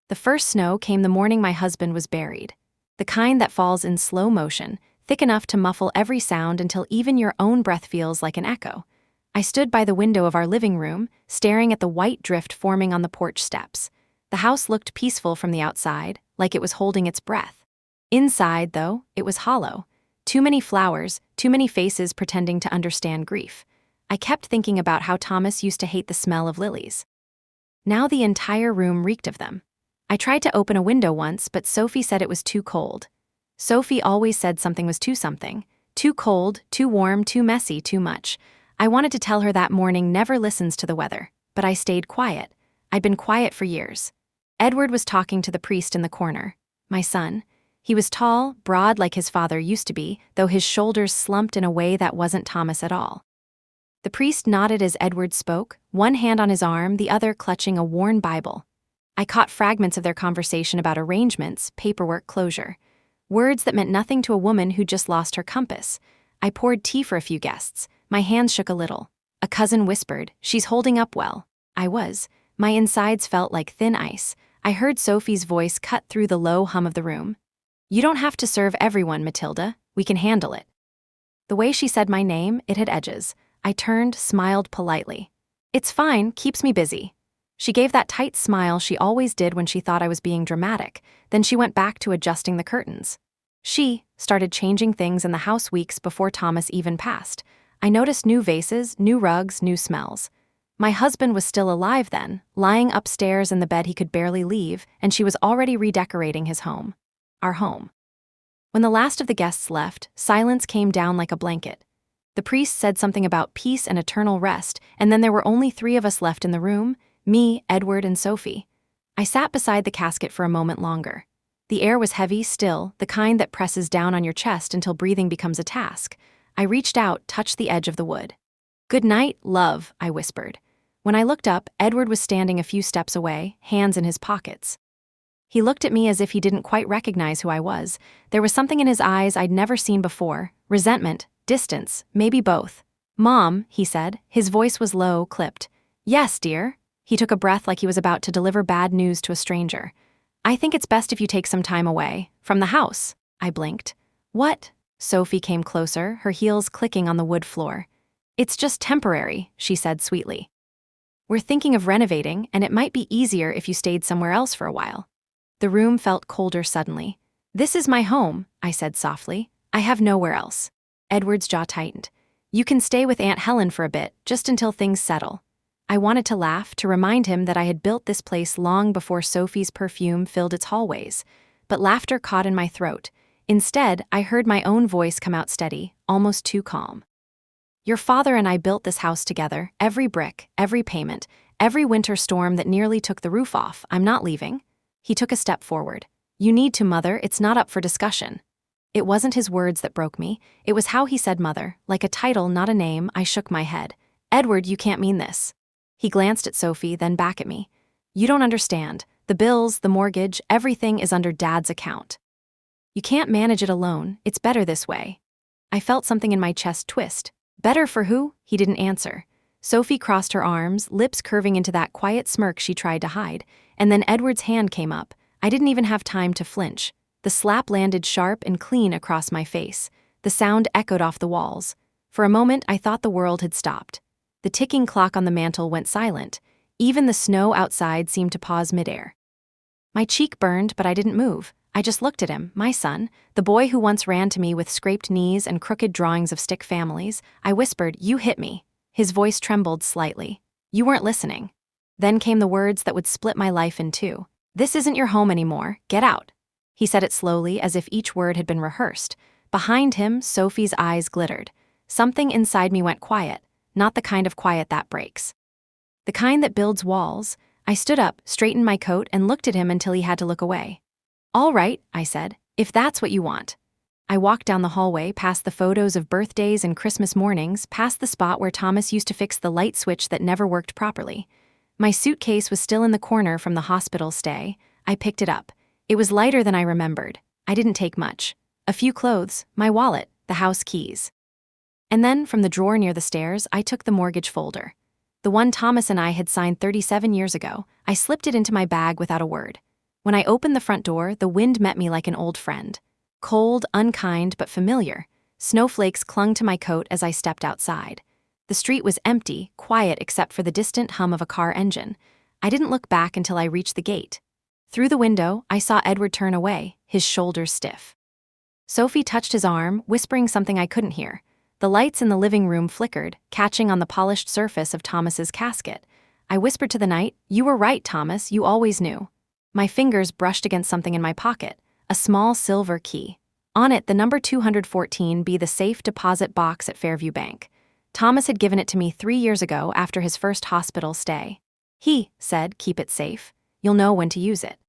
The first snow came the morning my husband was buried. The kind that falls in slow motion, thick enough to muffle every sound until even your own breath feels like an echo. I stood by the window of our living room, staring at the white drift forming on the porch steps. The house looked peaceful from the outside, like it was holding its breath. Inside, though, it was hollow. Too many flowers, too many faces pretending to understand grief. I kept thinking about how Thomas used to hate the smell of lilies. Now the entire room reeked of them. I tried to open a window once, but Sophie said it was too cold. Sophie always said something was too something. Too cold, too warm, too messy, too much. I wanted to tell her that morning never listens to the weather, but I stayed quiet. I'd been quiet for years. Edward was talking to the priest in the corner. My son. He was tall, broad like his father used to be, though his shoulders slumped in a way that wasn't Thomas at all. The priest nodded as Edward spoke, one hand on his arm, the other clutching a worn Bible. I caught fragments of their conversation about arrangements, paperwork, closure. Words that meant nothing to a woman who just lost her compass. I poured tea for a few guests. My hands shook a little. A cousin whispered, "She's holding up well." I was. My insides felt like thin ice. I heard Sophie's voice cut through the low hum of the room. "You don't have to serve everyone, Matilda. We can handle it." The way she said my name, it had edges. I turned, smiled politely. "It's fine, keeps me busy." She gave that tight smile she always did when she thought I was being dramatic. Then she went back to adjusting the curtains. She started changing things in the house weeks before Thomas even passed. I noticed new vases, new rugs, new smells. My husband was still alive then, lying upstairs in the bed he could barely leave, and she was already redecorating his home. Our home. When the last of the guests left, silence came down like a blanket. The priest said something about peace and eternal rest, and then there were only 3 of us left in the room, me, Edward, and Sophie. I sat beside the casket for a moment longer. The air was heavy, still, the kind that presses down on your chest until breathing becomes a task. I reached out, touched the edge of the wood. "Good night, love," I whispered. When I looked up, Edward was standing a few steps away, hands in his pockets. He looked at me as if he didn't quite recognize who I was. There was something in his eyes I'd never seen before, resentment, distance, maybe both. "Mom," he said. His voice was low, clipped. "Yes, dear." He took a breath like he was about to deliver bad news to a stranger. "I think it's best if you take some time away. From the house." I blinked. "What?" Sophie came closer, her heels clicking on the wood floor. "It's just temporary," she said sweetly. "We're thinking of renovating, and it might be easier if you stayed somewhere else for a while." The room felt colder suddenly. "This is my home," I said softly. "I have nowhere else." Edward's jaw tightened. "You can stay with Aunt Helen for a bit, just until things settle." I wanted to laugh, to remind him that I had built this place long before Sophie's perfume filled its hallways. But laughter caught in my throat. Instead, I heard my own voice come out steady, almost too calm. "Your father and I built this house together, every brick, every payment, every winter storm that nearly took the roof off. I'm not leaving." He took a step forward. "You need to, Mother, it's not up for discussion." It wasn't his words that broke me. It was how he said Mother, like a title, not a name. I shook my head. "Edward, you can't mean this." He glanced at Sophie, then back at me. "You don't understand. The bills, the mortgage, everything is under Dad's account. You can't manage it alone. It's better this way." I felt something in my chest twist. "Better for who?" He didn't answer. Sophie crossed her arms, lips curving into that quiet smirk she tried to hide, and then Edward's hand came up. I didn't even have time to flinch. The slap landed sharp and clean across my face. The sound echoed off the walls. For a moment, I thought the world had stopped. The ticking clock on the mantel went silent. Even the snow outside seemed to pause midair. My cheek burned, but I didn't move. I just looked at him, my son, the boy who once ran to me with scraped knees and crooked drawings of stick families. I whispered, "You hit me." His voice trembled slightly. "You weren't listening." Then came the words that would split my life in two. "This isn't your home anymore. Get out." He said it slowly, as if each word had been rehearsed. Behind him, Sophie's eyes glittered. Something inside me went quiet, not the kind of quiet that breaks. The kind that builds walls. I stood up, straightened my coat, and looked at him until he had to look away. "All right," I said, "if that's what you want." I walked down the hallway, past the photos of birthdays and Christmas mornings, past the spot where Thomas used to fix the light switch that never worked properly. My suitcase was still in the corner from the hospital stay. I picked it up. It was lighter than I remembered. I didn't take much. A few clothes, my wallet, the house keys. And then, from the drawer near the stairs, I took the mortgage folder. The one Thomas and I had signed 37 years ago. I slipped it into my bag without a word. When I opened the front door, the wind met me like an old friend. Cold, unkind, but familiar. Snowflakes clung to my coat as I stepped outside. The street was empty, quiet except for the distant hum of a car engine. I didn't look back until I reached the gate. Through the window, I saw Edward turn away, his shoulders stiff. Sophie touched his arm, whispering something I couldn't hear. The lights in the living room flickered, catching on the polished surface of Thomas's casket. I whispered to the night, "You were right, Thomas, you always knew." My fingers brushed against something in my pocket, a small silver key. On it, the number 214 be the safe deposit box at Fairview Bank. Thomas had given it to me 3 years ago after his first hospital stay. He said, "Keep it safe. You'll know when to use it."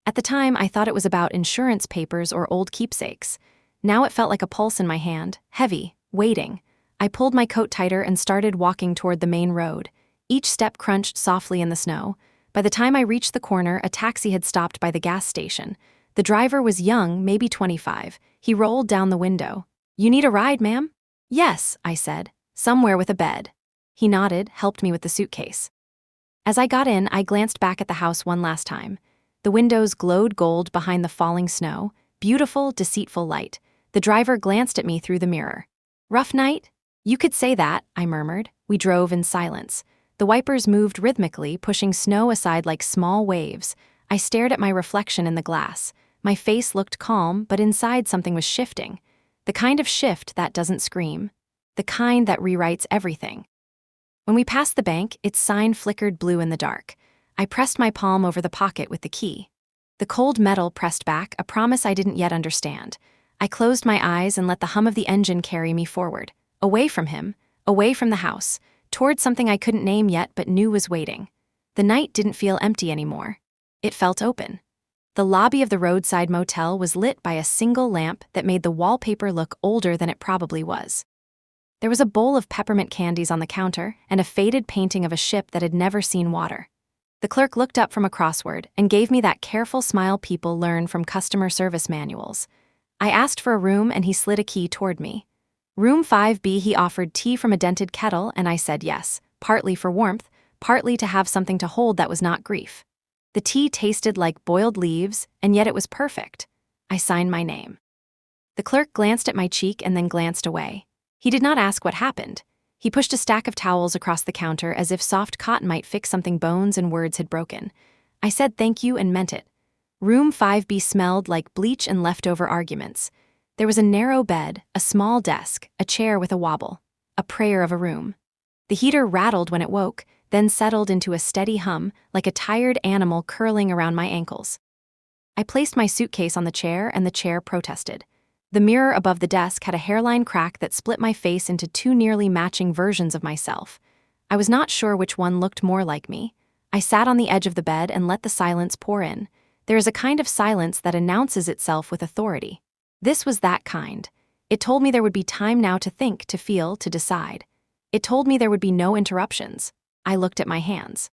At the time, I thought it was about insurance papers or old keepsakes. Now it felt like a pulse in my hand, heavy, waiting. I pulled my coat tighter and started walking toward the main road. Each step crunched softly in the snow. By the time I reached the corner, a taxi had stopped by the gas station. The driver was young, maybe 25. He rolled down the window. "You need a ride, ma'am?" "Yes," I said. "Somewhere with a bed." He nodded, helped me with the suitcase. As I got in, I glanced back at the house one last time. The windows glowed gold behind the falling snow, beautiful, deceitful light. The driver glanced at me through the mirror. "Rough night?" "You could say that," I murmured. We drove in silence. The wipers moved rhythmically, pushing snow aside like small waves. I stared at my reflection in the glass. My face looked calm, but inside something was shifting. The kind of shift that doesn't scream. The kind that rewrites everything. When we passed the bank, its sign flickered blue in the dark. I pressed my palm over the pocket with the key. The cold metal pressed back, a promise I didn't yet understand. I closed my eyes and let the hum of the engine carry me forward. Away from him, away from the house, toward something I couldn't name yet but knew was waiting. The night didn't feel empty anymore. It felt open. The lobby of the roadside motel was lit by a single lamp that made the wallpaper look older than it probably was. There was a bowl of peppermint candies on the counter and a faded painting of a ship that had never seen water. The clerk looked up from a crossword and gave me that careful smile people learn from customer service manuals. I asked for a room and he slid a key toward me. Room 5B, he offered tea from a dented kettle and I said yes, partly for warmth, partly to have something to hold that was not grief. The tea tasted like boiled leaves, and yet it was perfect. I signed my name. The clerk glanced at my cheek and then glanced away. He did not ask what happened. He pushed a stack of towels across the counter as if soft cotton might fix something bones and words had broken. I said thank you and meant it. Room 5B smelled like bleach and leftover arguments. There was a narrow bed, a small desk, a chair with a wobble. A prayer of a room. The heater rattled when it woke, then settled into a steady hum, like a tired animal curling around my ankles. I placed my suitcase on the chair and the chair protested. The mirror above the desk had a hairline crack that split my face into two nearly matching versions of myself. I was not sure which one looked more like me. I sat on the edge of the bed and let the silence pour in. There is a kind of silence that announces itself with authority. This was that kind. It told me there would be time now to think, to feel, to decide. It told me there would be no interruptions. I looked at my hands.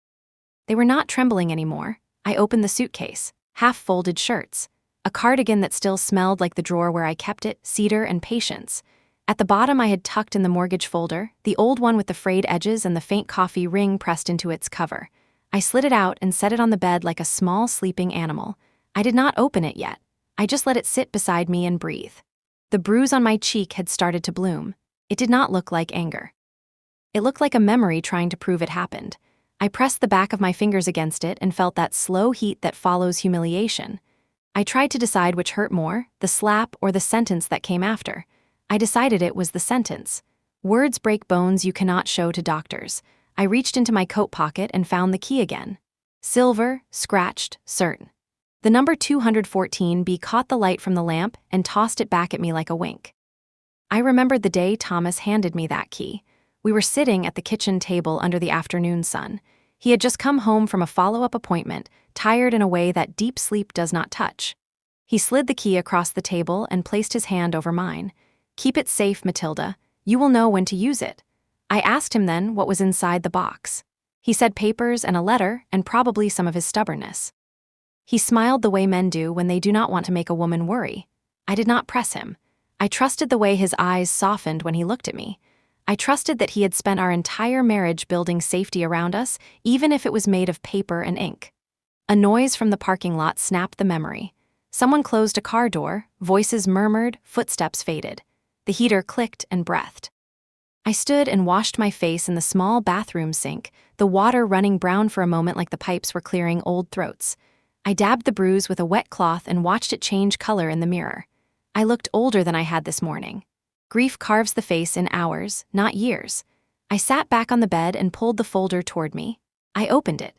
They were not trembling anymore. I opened the suitcase. Half-folded shirts. A cardigan that still smelled like the drawer where I kept it, cedar and patience. At the bottom I had tucked in the mortgage folder, the old one with the frayed edges and the faint coffee ring pressed into its cover. I slid it out and set it on the bed like a small sleeping animal. I did not open it yet. I just let it sit beside me and breathe. The bruise on my cheek had started to bloom. It did not look like anger. It looked like a memory trying to prove it happened. I pressed the back of my fingers against it and felt that slow heat that follows humiliation. I tried to decide which hurt more, the slap or the sentence that came after. I decided it was the sentence. Words break bones you cannot show to doctors. I reached into my coat pocket and found the key again. Silver, scratched, certain. The number 214B caught the light from the lamp and tossed it back at me like a wink. I remembered the day Thomas handed me that key. We were sitting at the kitchen table under the afternoon sun. He had just come home from a follow-up appointment, tired in a way that deep sleep does not touch. He slid the key across the table and placed his hand over mine. "Keep it safe, Matilda. You will know when to use it." I asked him then what was inside the box. He said papers and a letter and probably some of his stubbornness. He smiled the way men do when they do not want to make a woman worry. I did not press him. I trusted the way his eyes softened when he looked at me. I trusted that he had spent our entire marriage building safety around us, even if it was made of paper and ink. A noise from the parking lot snapped the memory. Someone closed a car door, voices murmured, footsteps faded. The heater clicked and breathed. I stood and washed my face in the small bathroom sink, the water running brown for a moment like the pipes were clearing old throats. I dabbed the bruise with a wet cloth and watched it change color in the mirror. I looked older than I had this morning. Grief carves the face in hours, not years. I sat back on the bed and pulled the folder toward me. I opened it.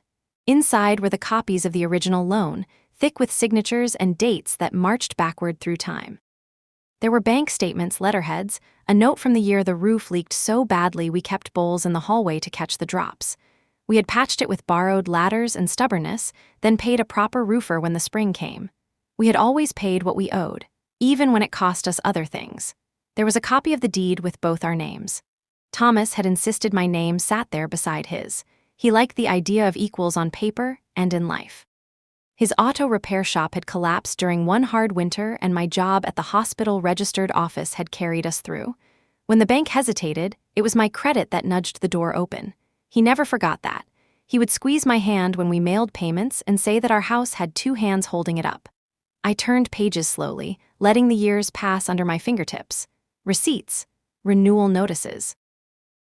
Inside were the copies of the original loan, thick with signatures and dates that marched backward through time. There were bank statements, letterheads, a note from the year the roof leaked so badly we kept bowls in the hallway to catch the drops. We had patched it with borrowed ladders and stubbornness, then paid a proper roofer when the spring came. We had always paid what we owed, even when it cost us other things. There was a copy of the deed with both our names. Thomas had insisted my name sat there beside his. He liked the idea of equals on paper and in life. His auto repair shop had collapsed during one hard winter, and my job at the hospital registered office had carried us through. When the bank hesitated, it was my credit that nudged the door open. He never forgot that. He would squeeze my hand when we mailed payments and say that our house had two hands holding it up. I turned pages slowly, letting the years pass under my fingertips. Receipts, renewal notices.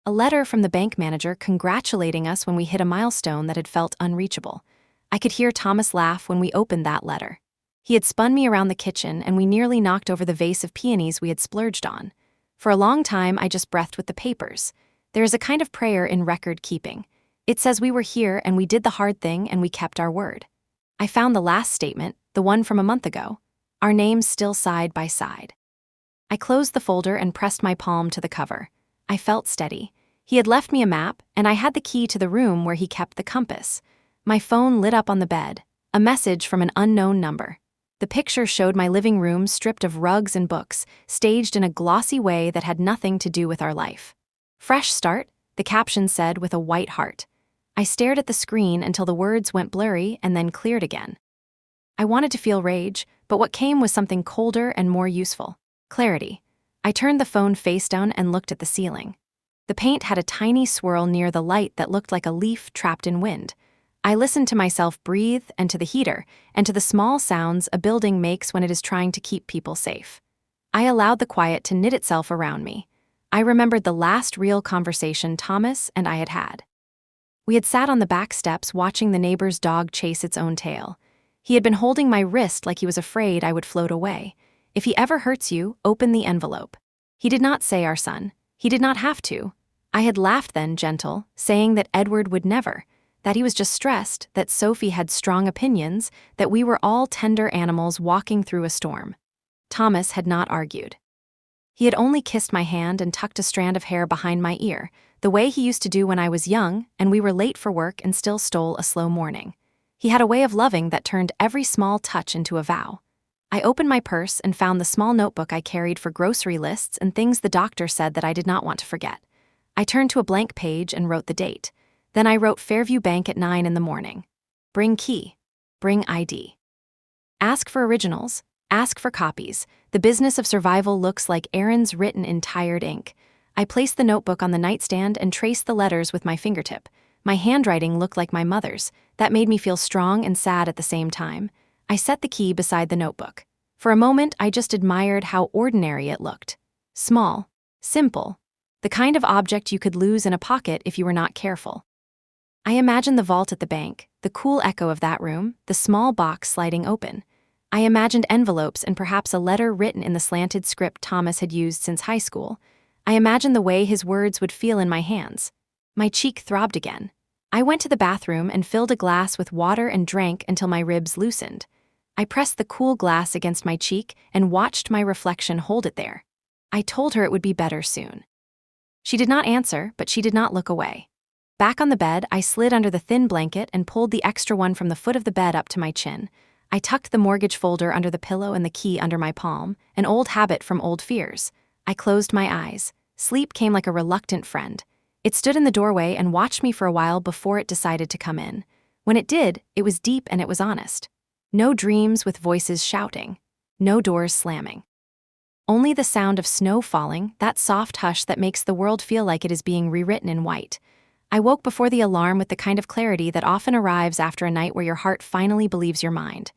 A letter from the bank manager congratulating us when we hit a milestone that had felt unreachable. I could hear Thomas laugh when we opened that letter. He had spun me around the kitchen and we nearly knocked over the vase of peonies we had splurged on. For a long time, I just breathed with the papers. There is a kind of prayer in record keeping. It says we were here and we did the hard thing and we kept our word. I found the last statement, the one from a month ago. Our names still side by side. I closed the folder and pressed my palm to the cover. I felt steady. He had left me a map, and I had the key to the room where he kept the compass. My phone lit up on the bed, a message from an unknown number. The picture showed my living room stripped of rugs and books, staged in a glossy way that had nothing to do with our life. Fresh start, the caption said with a white heart. I stared at the screen until the words went blurry and then cleared again. I wanted to feel rage, but what came was something colder and more useful. Clarity. I turned the phone face down and looked at the ceiling. The paint had a tiny swirl near the light that looked like a leaf trapped in wind. I listened to myself breathe and to the heater and to the small sounds a building makes when it is trying to keep people safe. I allowed the quiet to knit itself around me. I remembered the last real conversation Thomas and I had had. We had sat on the back steps watching the neighbor's dog chase its own tail. He had been holding my wrist like he was afraid I would float away. If he ever hurts you, open the envelope. He did not say our son. He did not have to. I had laughed then, gentle, saying that Edward would never, that he was just stressed, that Sophie had strong opinions, that we were all tender animals walking through a storm. Thomas had not argued. He had only kissed my hand and tucked a strand of hair behind my ear, the way he used to do when I was young and we were late for work and still stole a slow morning. He had a way of loving that turned every small touch into a vow. I opened my purse and found the small notebook I carried for grocery lists and things the doctor said that I did not want to forget. I turned to a blank page and wrote the date. Then I wrote Fairview Bank at 9 in the morning. Bring key. Bring ID. Ask for originals. Ask for copies. The business of survival looks like errands written in tired ink. I placed the notebook on the nightstand and traced the letters with my fingertip. My handwriting looked like my mother's. That made me feel strong and sad at the same time. I set the key beside the notebook. For a moment, I just admired how ordinary it looked. Small. Simple. The kind of object you could lose in a pocket if you were not careful. I imagined the vault at the bank, the cool echo of that room, the small box sliding open. I imagined envelopes and perhaps a letter written in the slanted script Thomas had used since high school. I imagined the way his words would feel in my hands. My cheek throbbed again. I went to the bathroom and filled a glass with water and drank until my ribs loosened. I pressed the cool glass against my cheek and watched my reflection hold it there. I told her it would be better soon. She did not answer, but she did not look away. Back on the bed, I slid under the thin blanket and pulled the extra one from the foot of the bed up to my chin. I tucked the mortgage folder under the pillow and the key under my palm, an old habit from old fears. I closed my eyes. Sleep came like a reluctant friend. It stood in the doorway and watched me for a while before it decided to come in. When it did, it was deep and it was honest. No dreams with voices shouting. No doors slamming. Only the sound of snow falling, that soft hush that makes the world feel like it is being rewritten in white. I woke before the alarm with the kind of clarity that often arrives after a night where your heart finally believes your mind.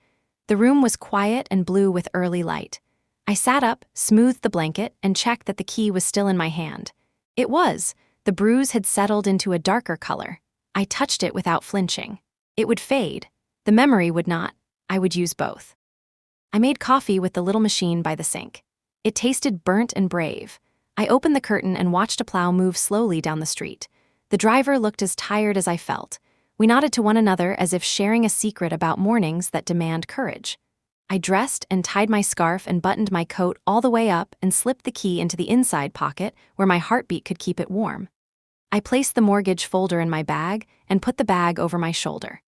The room was quiet and blue with early light. I sat up, smoothed the blanket, and checked that the key was still in my hand. It was. The bruise had settled into a darker color. I touched it without flinching. It would fade. The memory would not. I would use both. I made coffee with the little machine by the sink. It tasted burnt and brave. I opened the curtain and watched a plow move slowly down the street. The driver looked as tired as I felt. We nodded to one another as if sharing a secret about mornings that demand courage. I dressed and tied my scarf and buttoned my coat all the way up and slipped the key into the inside pocket where my heartbeat could keep it warm. I placed the mortgage folder in my bag and put the bag over my shoulder.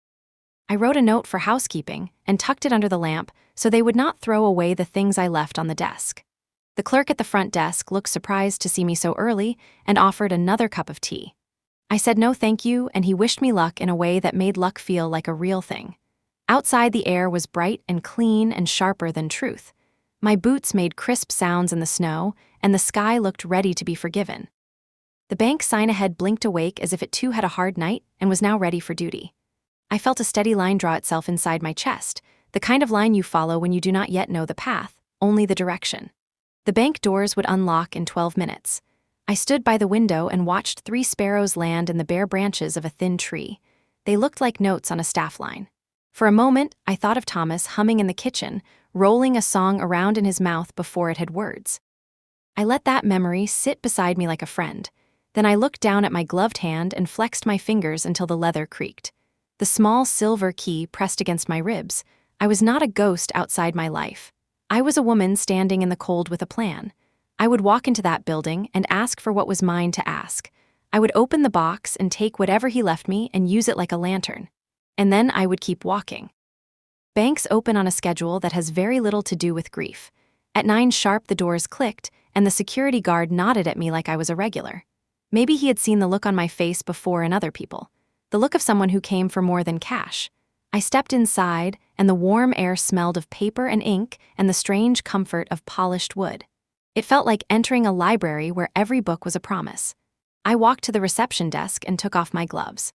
I wrote a note for housekeeping and tucked it under the lamp so they would not throw away the things I left on the desk. The clerk at the front desk looked surprised to see me so early and offered another cup of tea. I said no thank you, and he wished me luck in a way that made luck feel like a real thing. Outside, the air was bright and clean and sharper than truth. My boots made crisp sounds in the snow, and the sky looked ready to be forgiven. The bank sign ahead blinked awake as if it too had a hard night and was now ready for duty. I felt a steady line draw itself inside my chest, the kind of line you follow when you do not yet know the path, only the direction. The bank doors would unlock in 12 minutes. I stood by the window and watched 3 sparrows land in the bare branches of a thin tree. They looked like notes on a staff line. For a moment, I thought of Thomas humming in the kitchen, rolling a song around in his mouth before it had words. I let that memory sit beside me like a friend. Then I looked down at my gloved hand and flexed my fingers until the leather creaked. The small silver key pressed against my ribs. I was not a ghost outside my life. I was a woman standing in the cold with a plan. I would walk into that building and ask for what was mine to ask. I would open the box and take whatever he left me and use it like a lantern. And then I would keep walking. Banks open on a schedule that has very little to do with grief. At 9 sharp the doors clicked, and the security guard nodded at me like I was a regular. Maybe he had seen the look on my face before in other people. The look of someone who came for more than cash. I stepped inside, and the warm air smelled of paper and ink and the strange comfort of polished wood. It felt like entering a library where every book was a promise. I walked to the reception desk and took off my gloves.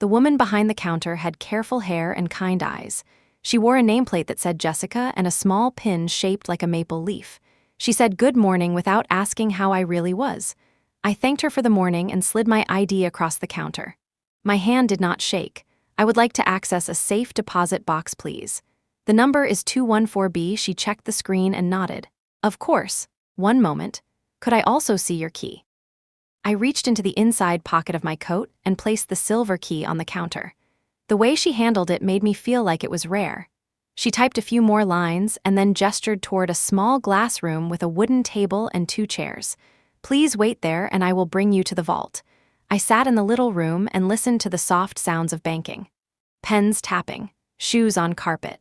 The woman behind the counter had careful hair and kind eyes. She wore a nameplate that said Jessica and a small pin shaped like a maple leaf. She said good morning without asking how I really was. I thanked her for the morning and slid my ID across the counter. My hand did not shake. I would like to access a safe deposit box, please. The number is 214B. She checked the screen and nodded. Of course. One moment. Could I also see your key? I reached into the inside pocket of my coat and placed the silver key on the counter. The way she handled it made me feel like it was rare. She typed a few more lines and then gestured toward a small glass room with a wooden table and 2 chairs. Please wait there and I will bring you to the vault. I sat in the little room and listened to the soft sounds of banking. Pens tapping, shoes on carpet.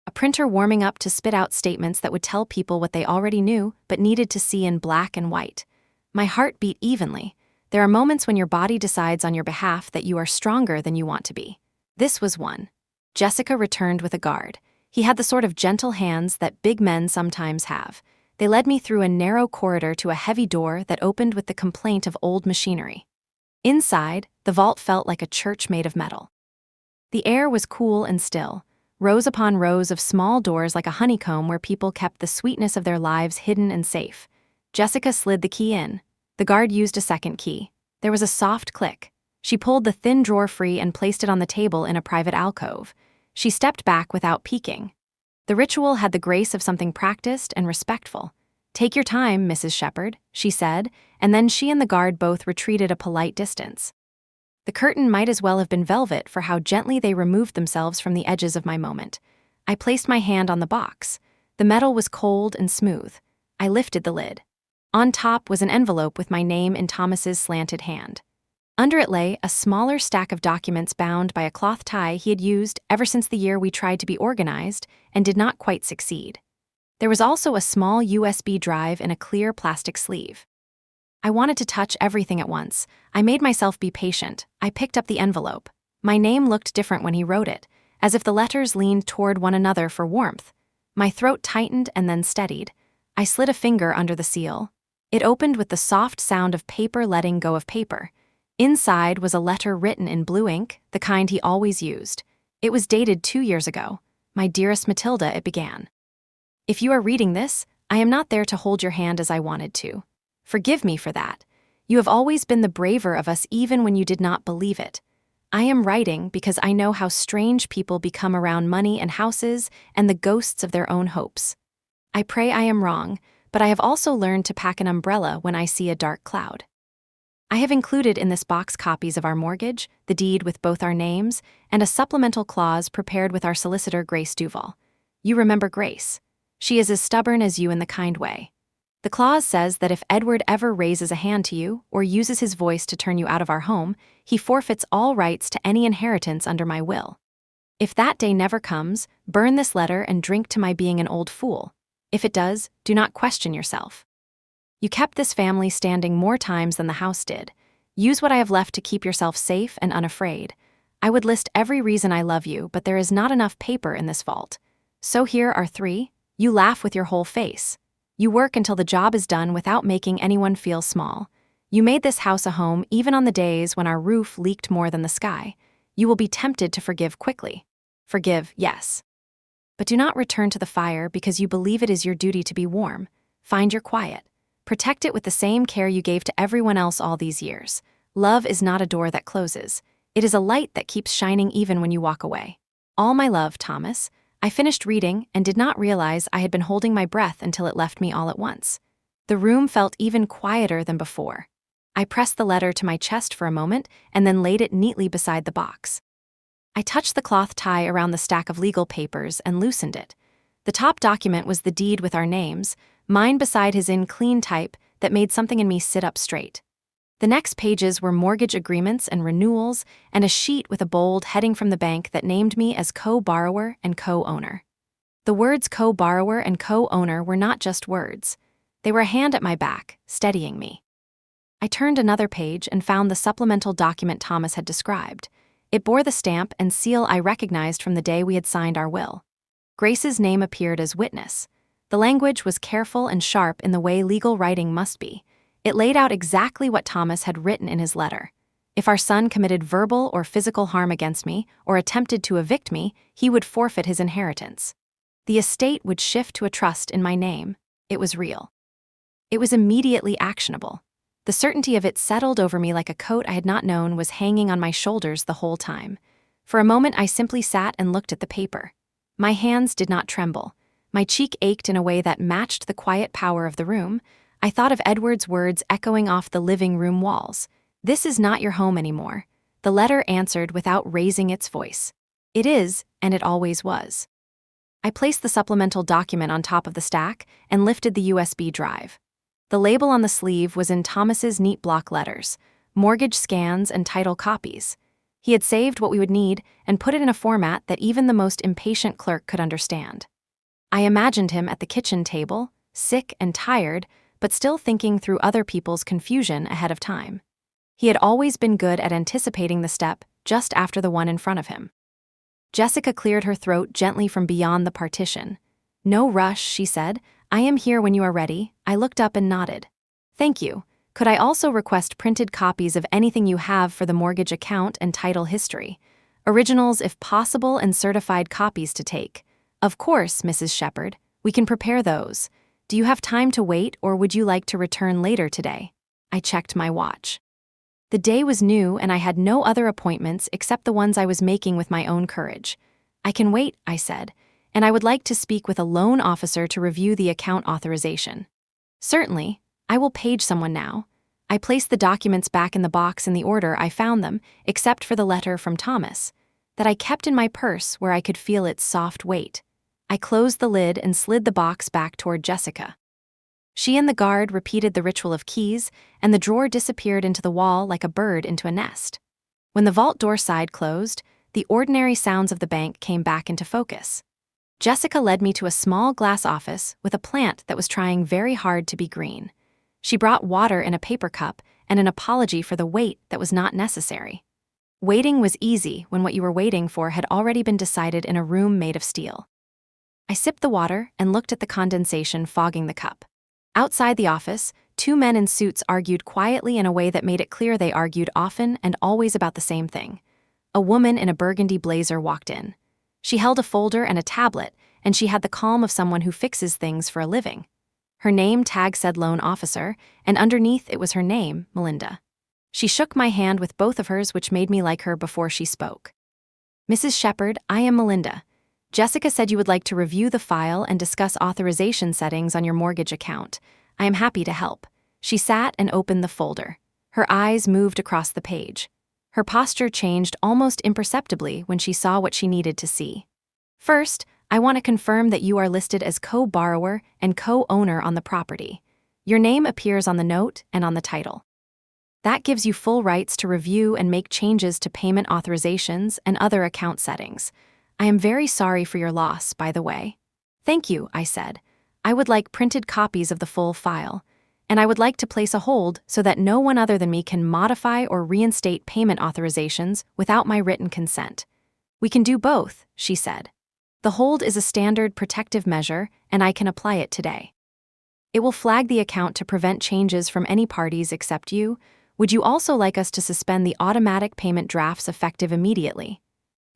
A printer warming up to spit out statements that would tell people what they already knew but needed to see in black and white. My heart beat evenly. There are moments when your body decides on your behalf that you are stronger than you want to be. This was one. Jessica returned with a guard. He had the sort of gentle hands that big men sometimes have. They led me through a narrow corridor to a heavy door that opened with the complaint of old machinery. Inside, the vault felt like a church made of metal. The air was cool and still. Rows upon rows of small doors like a honeycomb where people kept the sweetness of their lives hidden and safe. Jessica slid the key in. The guard used a second key. There was a soft click. She pulled the thin drawer free and placed it on the table in a private alcove. She stepped back without peeking. The ritual had the grace of something practiced and respectful. Take your time, Mrs. Shepherd, she said, and then she and the guard both retreated a polite distance. The curtain might as well have been velvet for how gently they removed themselves from the edges of my moment. I placed my hand on the box. The metal was cold and smooth. I lifted the lid. On top was an envelope with my name in Thomas's slanted hand. Under it lay a smaller stack of documents bound by a cloth tie he had used ever since the year we tried to be organized and did not quite succeed. There was also a small USB drive in a clear plastic sleeve. I wanted to touch everything at once. I made myself be patient. I picked up the envelope. My name looked different when he wrote it, as if the letters leaned toward one another for warmth. My throat tightened and then steadied. I slid a finger under the seal. It opened with the soft sound of paper letting go of paper. Inside was a letter written in blue ink, the kind he always used. It was dated 2 years ago. "My dearest Matilda," it began. "If you are reading this, I am not there to hold your hand as I wanted to. Forgive me for that. You have always been the braver of us even when you did not believe it. I am writing because I know how strange people become around money and houses and the ghosts of their own hopes. I pray I am wrong, but I have also learned to pack an umbrella when I see a dark cloud. I have included in this box copies of our mortgage, the deed with both our names, and a supplemental clause prepared with our solicitor, Grace Duval. You remember Grace. She is as stubborn as you in the kind way. The clause says that if Edward ever raises a hand to you or uses his voice to turn you out of our home, he forfeits all rights to any inheritance under my will. If that day never comes, burn this letter and drink to my being an old fool. If it does, do not question yourself. You kept this family standing more times than the house did. Use what I have left to keep yourself safe and unafraid. I would list every reason I love you, but there is not enough paper in this vault. So here are 3. You laugh with your whole face. You work until the job is done without making anyone feel small. You made this house a home even on the days when our roof leaked more than the sky. You will be tempted to forgive quickly. Forgive, yes. But do not return to the fire because you believe it is your duty to be warm. Find your quiet. Protect it with the same care you gave to everyone else all these years. Love is not a door that closes. It is a light that keeps shining even when you walk away. All my love, Thomas. I finished reading and did not realize I had been holding my breath until it left me all at once. The room felt even quieter than before. I pressed the letter to my chest for a moment and then laid it neatly beside the box. I touched the cloth tie around the stack of legal papers and loosened it. The top document was the deed with our names, mine beside his in clean type that made something in me sit up straight. The next pages were mortgage agreements and renewals, and a sheet with a bold heading from the bank that named me as co-borrower and co-owner. The words co-borrower and co-owner were not just words. They were a hand at my back, steadying me. I turned another page and found the supplemental document Thomas had described. It bore the stamp and seal I recognized from the day we had signed our will. Grace's name appeared as witness. The language was careful and sharp in the way legal writing must be. It laid out exactly what Thomas had written in his letter. If our son committed verbal or physical harm against me or attempted to evict me, he would forfeit his inheritance. The estate would shift to a trust in my name. It was real. It was immediately actionable. The certainty of it settled over me like a coat I had not known was hanging on my shoulders the whole time. For a moment I simply sat and looked at the paper. My hands did not tremble. My cheek ached in a way that matched the quiet power of the room. I thought of Edward's words echoing off the living room walls. "This is not your home anymore." The letter answered without raising its voice. "It is, and it always was." I placed the supplemental document on top of the stack and lifted the USB drive. The label on the sleeve was in Thomas's neat block letters, mortgage scans and title copies. He had saved what we would need and put it in a format that even the most impatient clerk could understand. I imagined him at the kitchen table, sick and tired, but still thinking through other people's confusion ahead of time. He had always been good at anticipating the step just after the one in front of him. Jessica cleared her throat gently from beyond the partition. "No rush," she said. "I am here when you are ready." I looked up and nodded. "Thank you. Could I also request printed copies of anything you have for the mortgage account and title history? Originals if possible and certified copies to take." "Of course, Mrs. Shepherd. We can prepare those. Do you have time to wait or would you like to return later today?" I checked my watch. The day was new and I had no other appointments except the ones I was making with my own courage. "I can wait," I said, "and I would like to speak with a loan officer to review the account authorization." "Certainly. I will page someone now." I placed the documents back in the box in the order I found them, except for the letter from Thomas, that I kept in my purse where I could feel its soft weight. I closed the lid and slid the box back toward Jessica. She and the guard repeated the ritual of keys, and the drawer disappeared into the wall like a bird into a nest. When the vault door side closed, the ordinary sounds of the bank came back into focus. Jessica led me to a small glass office with a plant that was trying very hard to be green. She brought water in a paper cup and an apology for the wait that was not necessary. Waiting was easy when what you were waiting for had already been decided in a room made of steel. I sipped the water and looked at the condensation fogging the cup. Outside the office, two men in suits argued quietly in a way that made it clear they argued often and always about the same thing. A woman in a burgundy blazer walked in. She held a folder and a tablet, and she had the calm of someone who fixes things for a living. Her name tag said loan officer, and underneath it was her name, Melinda. She shook my hand with both of hers, which made me like her before she spoke. "Mrs. Shepherd, I am Melinda. Jessica said you would like to review the file and discuss authorization settings on your mortgage account. I am happy to help." She sat and opened the folder. Her eyes moved across the page. Her posture changed almost imperceptibly when she saw what she needed to see. "First, I want to confirm that you are listed as co-borrower and co-owner on the property. Your name appears on the note and on the title. That gives you full rights to review and make changes to payment authorizations and other account settings. I am very sorry for your loss, by the way." "Thank you," I said. "I would like printed copies of the full file, and I would like to place a hold so that no one other than me can modify or reinstate payment authorizations without my written consent." "We can do both," she said. "The hold is a standard protective measure, and I can apply it today. It will flag the account to prevent changes from any parties except you. Would you also like us to suspend the automatic payment drafts effective immediately?"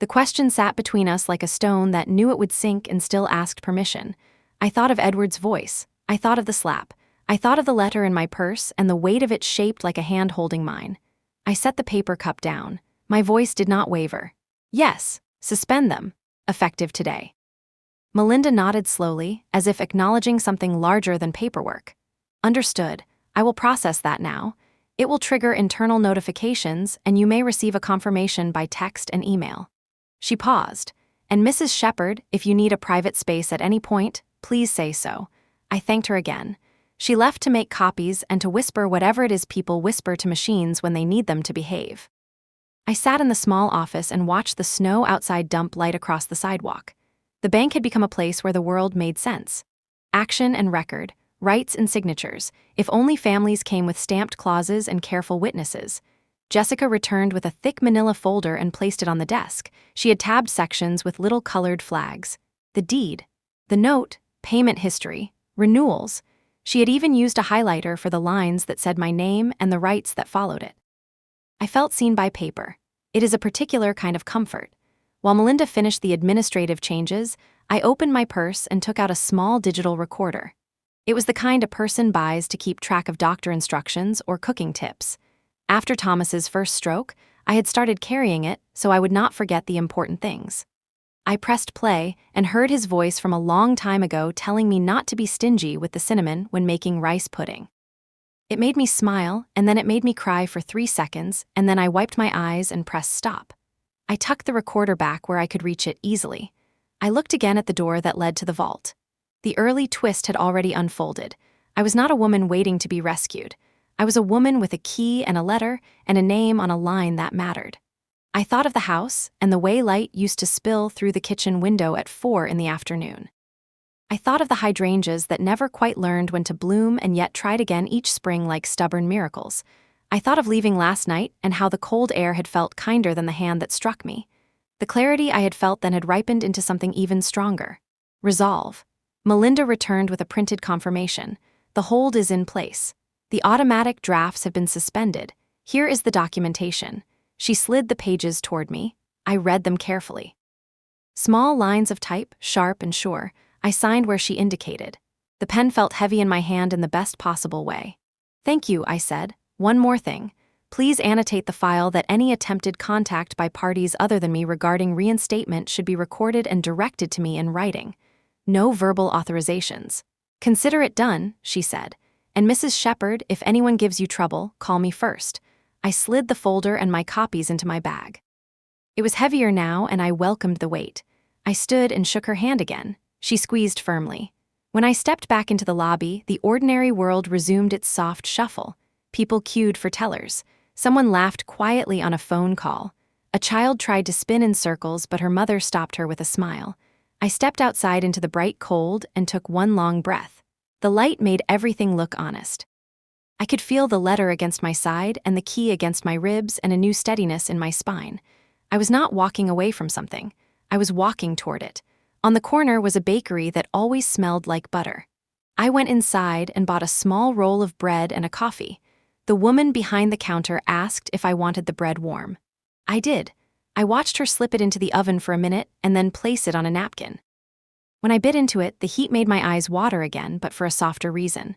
The question sat between us like a stone that knew it would sink and still asked permission. I thought of Edward's voice. I thought of the slap. I thought of the letter in my purse and the weight of it shaped like a hand holding mine. I set the paper cup down. My voice did not waver. "Yes, suspend them. Effective today." Melinda nodded slowly, as if acknowledging something larger than paperwork. "Understood. I will process that now. It will trigger internal notifications, and you may receive a confirmation by text and email." She paused. "And Mrs. Shepherd, if you need a private space at any point, please say so." I thanked her again. She left to make copies and to whisper whatever it is people whisper to machines when they need them to behave. I sat in the small office and watched the snow outside dump light across the sidewalk. The bank had become a place where the world made sense. Action and record, rights and signatures, if only families came with stamped clauses and careful witnesses. Jessica returned with a thick manila folder and placed it on the desk. She had tabbed sections with little colored flags. The deed, the note, payment history, renewals. She had even used a highlighter for the lines that said my name and the rights that followed it. I felt seen by paper. It is a particular kind of comfort. While Melinda finished the administrative changes, I opened my purse and took out a small digital recorder. It was the kind a person buys to keep track of doctor instructions or cooking tips. After Thomas's first stroke, I had started carrying it so I would not forget the important things. I pressed play and heard his voice from a long time ago telling me not to be stingy with the cinnamon when making rice pudding. It made me smile, and then it made me cry for 3 seconds, and then I wiped my eyes and pressed stop. I tucked the recorder back where I could reach it easily. I looked again at the door that led to the vault. The early twist had already unfolded. I was not a woman waiting to be rescued. I was a woman with a key and a letter and a name on a line that mattered. I thought of the house and the way light used to spill through the kitchen window at 4 in the afternoon. I thought of the hydrangeas that never quite learned when to bloom and yet tried again each spring like stubborn miracles. I thought of leaving last night and how the cold air had felt kinder than the hand that struck me. The clarity I had felt then had ripened into something even stronger. Resolve. Melinda returned with a printed confirmation. "The hold is in place. The automatic drafts have been suspended. Here is the documentation." She slid the pages toward me. I read them carefully. Small lines of type, sharp and sure. I signed where she indicated. The pen felt heavy in my hand in the best possible way. "Thank you," I said. "One more thing. Please annotate the file that any attempted contact by parties other than me regarding reinstatement should be recorded and directed to me in writing. No verbal authorizations." "Consider it done," she said. "And Mrs. Shepherd, if anyone gives you trouble, call me first." I slid the folder and my copies into my bag. It was heavier now, and I welcomed the weight. I stood and shook her hand again. She squeezed firmly. When I stepped back into the lobby, the ordinary world resumed its soft shuffle. People queued for tellers. Someone laughed quietly on a phone call. A child tried to spin in circles, but her mother stopped her with a smile. I stepped outside into the bright cold and took one long breath. The light made everything look honest. I could feel the letter against my side and the key against my ribs and a new steadiness in my spine. I was not walking away from something. I was walking toward it. On the corner was a bakery that always smelled like butter. I went inside and bought a small roll of bread and a coffee. The woman behind the counter asked if I wanted the bread warm. I did. I watched her slip it into the oven for a minute and then place it on a napkin. When I bit into it, the heat made my eyes water again, but for a softer reason.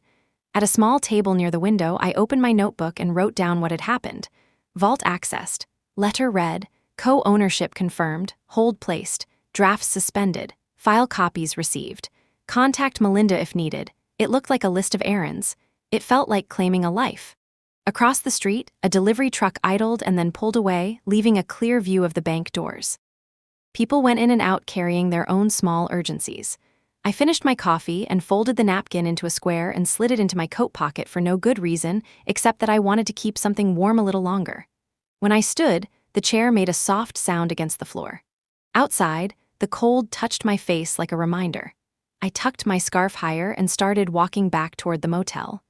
At a small table near the window, I opened my notebook and wrote down what had happened. Vault accessed. Letter read. Co-ownership confirmed. Hold placed. Drafts suspended. File copies received. Contact Melinda if needed. It looked like a list of errands. It felt like claiming a life. Across the street, a delivery truck idled and then pulled away, leaving a clear view of the bank doors. People went in and out carrying their own small urgencies. I finished my coffee and folded the napkin into a square and slid it into my coat pocket for no good reason except that I wanted to keep something warm a little longer. When I stood, the chair made a soft sound against the floor. Outside, the cold touched my face like a reminder. I tucked my scarf higher and started walking back toward the motel.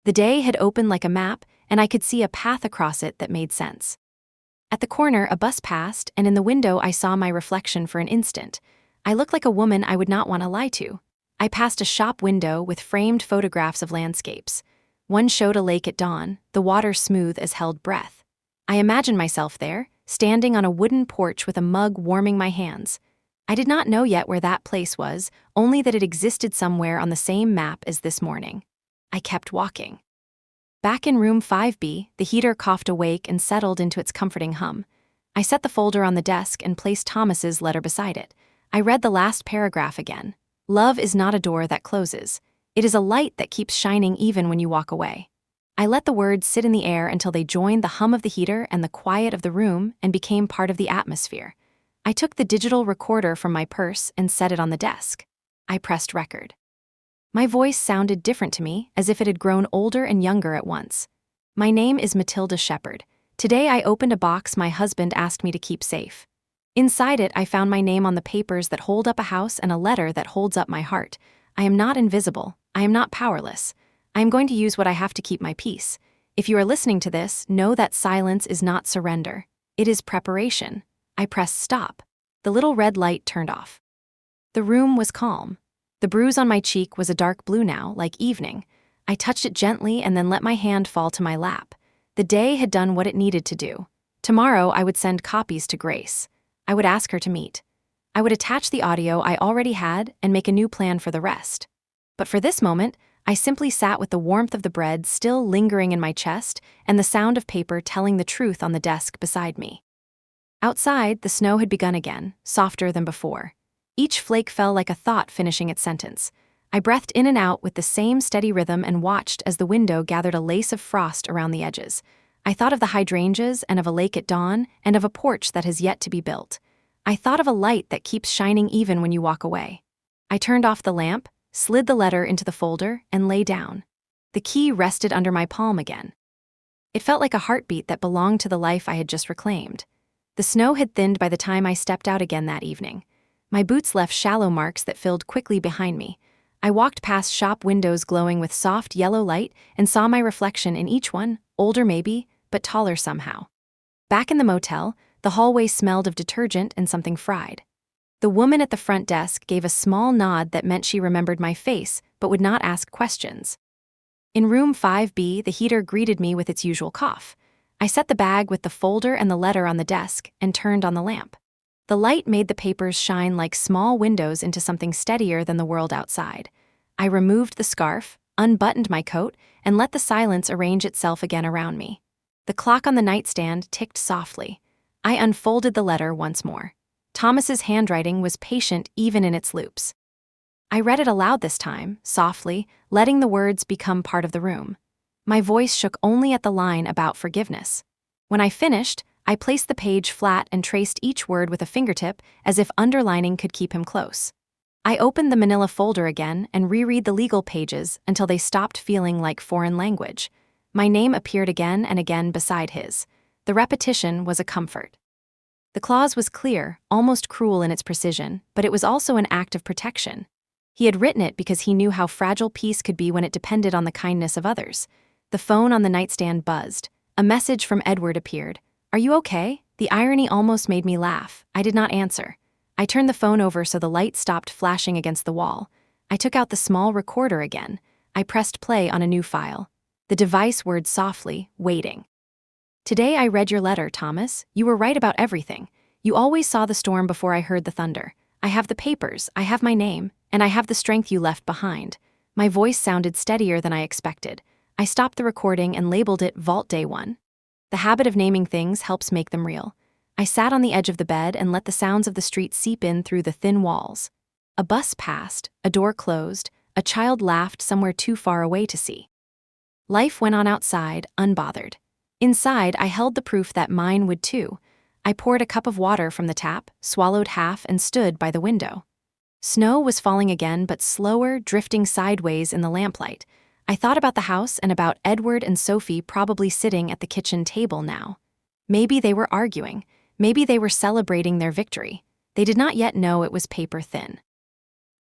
The day had opened like a map, and I could see a path across it that made sense. At the corner, a bus passed, and in the window I saw my reflection for an instant. I looked like a woman I would not want to lie to. I passed a shop window with framed photographs of landscapes. One showed a lake at dawn, the water smooth as held breath. I imagined myself there, standing on a wooden porch with a mug warming my hands. I did not know yet where that place was, only that it existed somewhere on the same map as this morning. I kept walking. Back in room 5B, the heater coughed awake and settled into its comforting hum. I set the folder on the desk and placed Thomas's letter beside it. I read the last paragraph again. Love is not a door that closes. It is a light that keeps shining even when you walk away. I let the words sit in the air until they joined the hum of the heater and the quiet of the room and became part of the atmosphere. I took the digital recorder from my purse and set it on the desk. I pressed record. My voice sounded different to me, as if it had grown older and younger at once. My name is Matilda Shepard. Today I opened a box my husband asked me to keep safe. Inside it, I found my name on the papers that hold up a house and a letter that holds up my heart. I am not invisible. I am not powerless. I am going to use what I have to keep my peace. If you are listening to this, know that silence is not surrender. It is preparation. I pressed stop. The little red light turned off. The room was calm. The bruise on my cheek was a dark blue now, like evening. I touched it gently and then let my hand fall to my lap. The day had done what it needed to do. Tomorrow I would send copies to Grace. I would ask her to meet. I would attach the audio I already had and make a new plan for the rest. But for this moment, I simply sat with the warmth of the bread still lingering in my chest and the sound of paper telling the truth on the desk beside me. Outside, the snow had begun again, softer than before. Each flake fell like a thought finishing its sentence. I breathed in and out with the same steady rhythm and watched as the window gathered a lace of frost around the edges. I thought of the hydrangeas and of a lake at dawn and of a porch that has yet to be built. I thought of a light that keeps shining even when you walk away. I turned off the lamp, slid the letter into the folder, and lay down. The key rested under my palm again. It felt like a heartbeat that belonged to the life I had just reclaimed. The snow had thinned by the time I stepped out again that evening. My boots left shallow marks that filled quickly behind me. I walked past shop windows glowing with soft yellow light and saw my reflection in each one, older maybe, but taller somehow. Back in the motel, the hallway smelled of detergent and something fried. The woman at the front desk gave a small nod that meant she remembered my face, but would not ask questions. In room 5B, the heater greeted me with its usual cough. I set the bag with the folder and the letter on the desk and turned on the lamp. The light made the papers shine like small windows into something steadier than the world outside. I removed the scarf, unbuttoned my coat, and let the silence arrange itself again around me. The clock on the nightstand ticked softly. I unfolded the letter once more. Thomas's handwriting was patient even in its loops. I read it aloud this time, softly, letting the words become part of the room. My voice shook only at the line about forgiveness. When I finished, I placed the page flat and traced each word with a fingertip as if underlining could keep him close. I opened the manila folder again and reread the legal pages until they stopped feeling like foreign language. My name appeared again and again beside his. The repetition was a comfort. The clause was clear, almost cruel in its precision, but it was also an act of protection. He had written it because he knew how fragile peace could be when it depended on the kindness of others. The phone on the nightstand buzzed. A message from Edward appeared. "Are you okay?" The irony almost made me laugh. I did not answer. I turned the phone over so the light stopped flashing against the wall. I took out the small recorder again. I pressed play on a new file. The device whirred softly, waiting. Today I read your letter, Thomas. You were right about everything. You always saw the storm before I heard the thunder. I have the papers, I have my name, and I have the strength you left behind. My voice sounded steadier than I expected. I stopped the recording and labeled it Vault Day 1. The habit of naming things helps make them real. I sat on the edge of the bed and let the sounds of the street seep in through the thin walls. A bus passed, a door closed, a child laughed somewhere too far away to see. Life went on outside, unbothered. Inside, I held the proof that mine would too. I poured a cup of water from the tap, swallowed half, and stood by the window. Snow was falling again, but slower, drifting sideways in the lamplight. I thought about the house and about Edward and Sophie probably sitting at the kitchen table now. Maybe they were arguing. Maybe they were celebrating their victory. They did not yet know it was paper thin.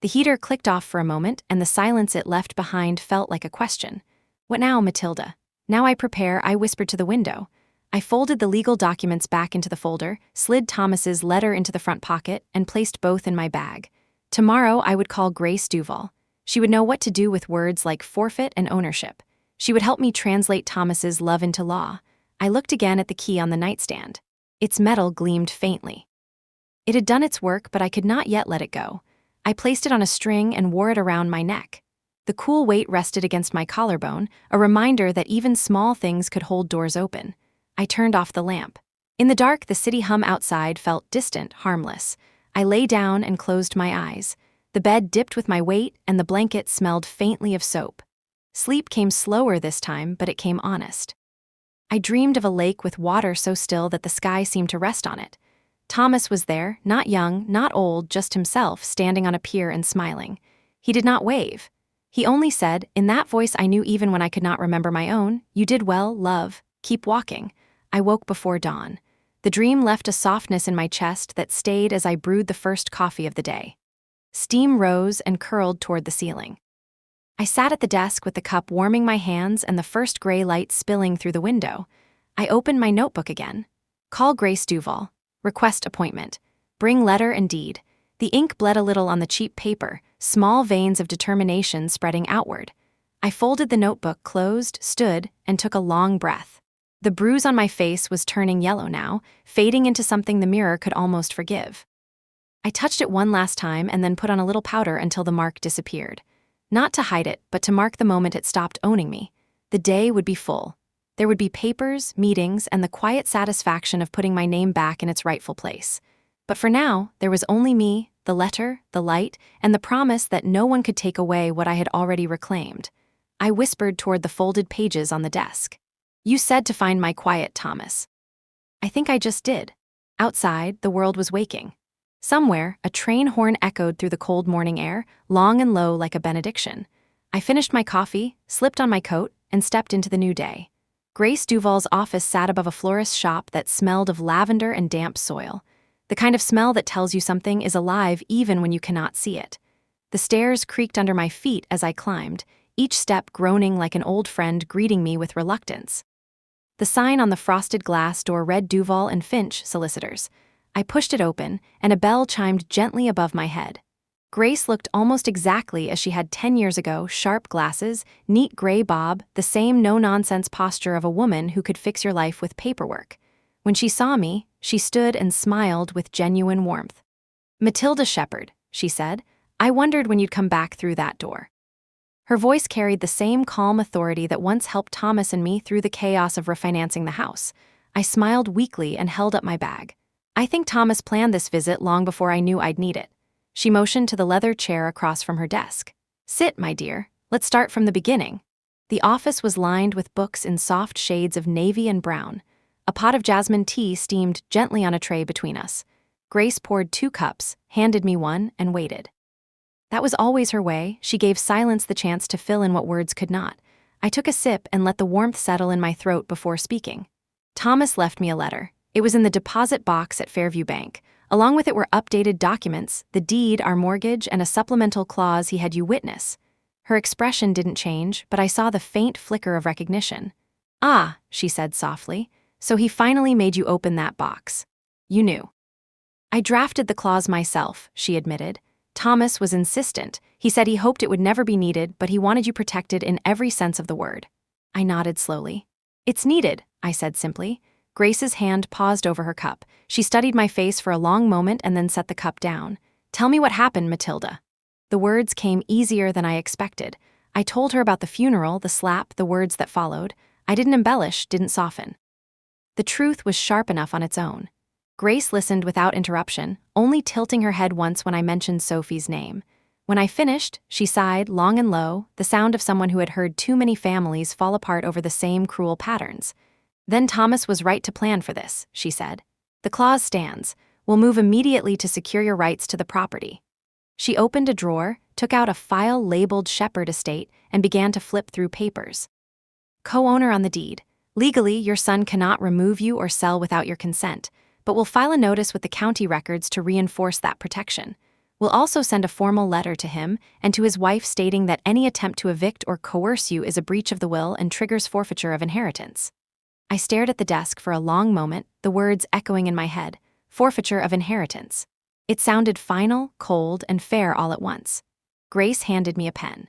The heater clicked off for a moment, and the silence it left behind felt like a question. What now, Matilda? Now I prepare, I whispered to the window. I folded the legal documents back into the folder, slid Thomas's letter into the front pocket, and placed both in my bag. Tomorrow I would call Grace Duval. She would know what to do with words like forfeit and ownership. She would help me translate Thomas's love into law. I looked again at the key on the nightstand. Its metal gleamed faintly. It had done its work, but I could not yet let it go. I placed it on a string and wore it around my neck. The cool weight rested against my collarbone, a reminder that even small things could hold doors open. I turned off the lamp. In the dark, the city hum outside felt distant, harmless. I lay down and closed my eyes. The bed dipped with my weight, and the blanket smelled faintly of soap. Sleep came slower this time, but it came honest. I dreamed of a lake with water so still that the sky seemed to rest on it. Thomas was there, not young, not old, just himself, standing on a pier and smiling. He did not wave. He only said, in that voice I knew even when I could not remember my own, "You did well, love. Keep walking." I woke before dawn. The dream left a softness in my chest that stayed as I brewed the first coffee of the day. Steam rose and curled toward the ceiling. I sat at the desk with the cup warming my hands and the first gray light spilling through the window. I opened my notebook again. Call Grace Duval. Request appointment. Bring letter and deed. The ink bled a little on the cheap paper, small veins of determination spreading outward. I folded the notebook, closed, stood, and took a long breath. The bruise on my face was turning yellow now, fading into something the mirror could almost forgive. I touched it one last time and then put on a little powder until the mark disappeared. Not to hide it, but to mark the moment it stopped owning me. The day would be full. There would be papers, meetings, and the quiet satisfaction of putting my name back in its rightful place. But for now, there was only me, the letter, the light, and the promise that no one could take away what I had already reclaimed. I whispered toward the folded pages on the desk. You said to find my quiet, Thomas. I think I just did. Outside, the world was waking. Somewhere, a train horn echoed through the cold morning air, long and low like a benediction. I finished my coffee, slipped on my coat, and stepped into the new day. Grace Duval's office sat above a florist's shop that smelled of lavender and damp soil. The kind of smell that tells you something is alive even when you cannot see it. The stairs creaked under my feet as I climbed, each step groaning like an old friend greeting me with reluctance. The sign on the frosted glass door read Duval and Finch, solicitors. I pushed it open, and a bell chimed gently above my head. Grace looked almost exactly as she had 10 years ago, sharp glasses, neat gray bob, the same no-nonsense posture of a woman who could fix your life with paperwork. When she saw me, she stood and smiled with genuine warmth. "Matilda Shepherd," she said, "I wondered when you'd come back through that door." Her voice carried the same calm authority that once helped Thomas and me through the chaos of refinancing the house. I smiled weakly and held up my bag. I think Thomas planned this visit long before I knew I'd need it. She motioned to the leather chair across from her desk. "Sit, my dear. Let's start from the beginning." The office was lined with books in soft shades of navy and brown. A pot of jasmine tea steamed gently on a tray between us. Grace poured 2 cups, handed me one, and waited. That was always her way. She gave silence the chance to fill in what words could not. I took a sip and let the warmth settle in my throat before speaking. Thomas left me a letter. It was in the deposit box at Fairview Bank. Along with it were updated documents, the deed, our mortgage, and a supplemental clause he had you witness. Her expression didn't change, but I saw the faint flicker of recognition. "Ah," she said softly, "so he finally made you open that box. You knew." "I drafted the clause myself," she admitted. Thomas was insistent. He said he hoped it would never be needed, but he wanted you protected in every sense of the word. I nodded slowly. It's needed, I said simply. Grace's hand paused over her cup. She studied my face for a long moment and then set the cup down. Tell me what happened, Matilda. The words came easier than I expected. I told her about the funeral, the slap, the words that followed. I didn't embellish, didn't soften. The truth was sharp enough on its own. Grace listened without interruption, only tilting her head once when I mentioned Sophie's name. When I finished, she sighed long and low, the sound of someone who had heard too many families fall apart over the same cruel patterns. Then Thomas was right to plan for this, she said. The clause stands. We'll move immediately to secure your rights to the property. She opened a drawer, took out a file labeled Shepherd Estate, and began to flip through papers. Co-owner on the deed. Legally, your son cannot remove you or sell without your consent, but we'll file a notice with the county records to reinforce that protection. We'll also send a formal letter to him and to his wife stating that any attempt to evict or coerce you is a breach of the will and triggers forfeiture of inheritance. I stared at the desk for a long moment, the words echoing in my head. Forfeiture of inheritance. It sounded final, cold, and fair all at once. Grace handed me a pen.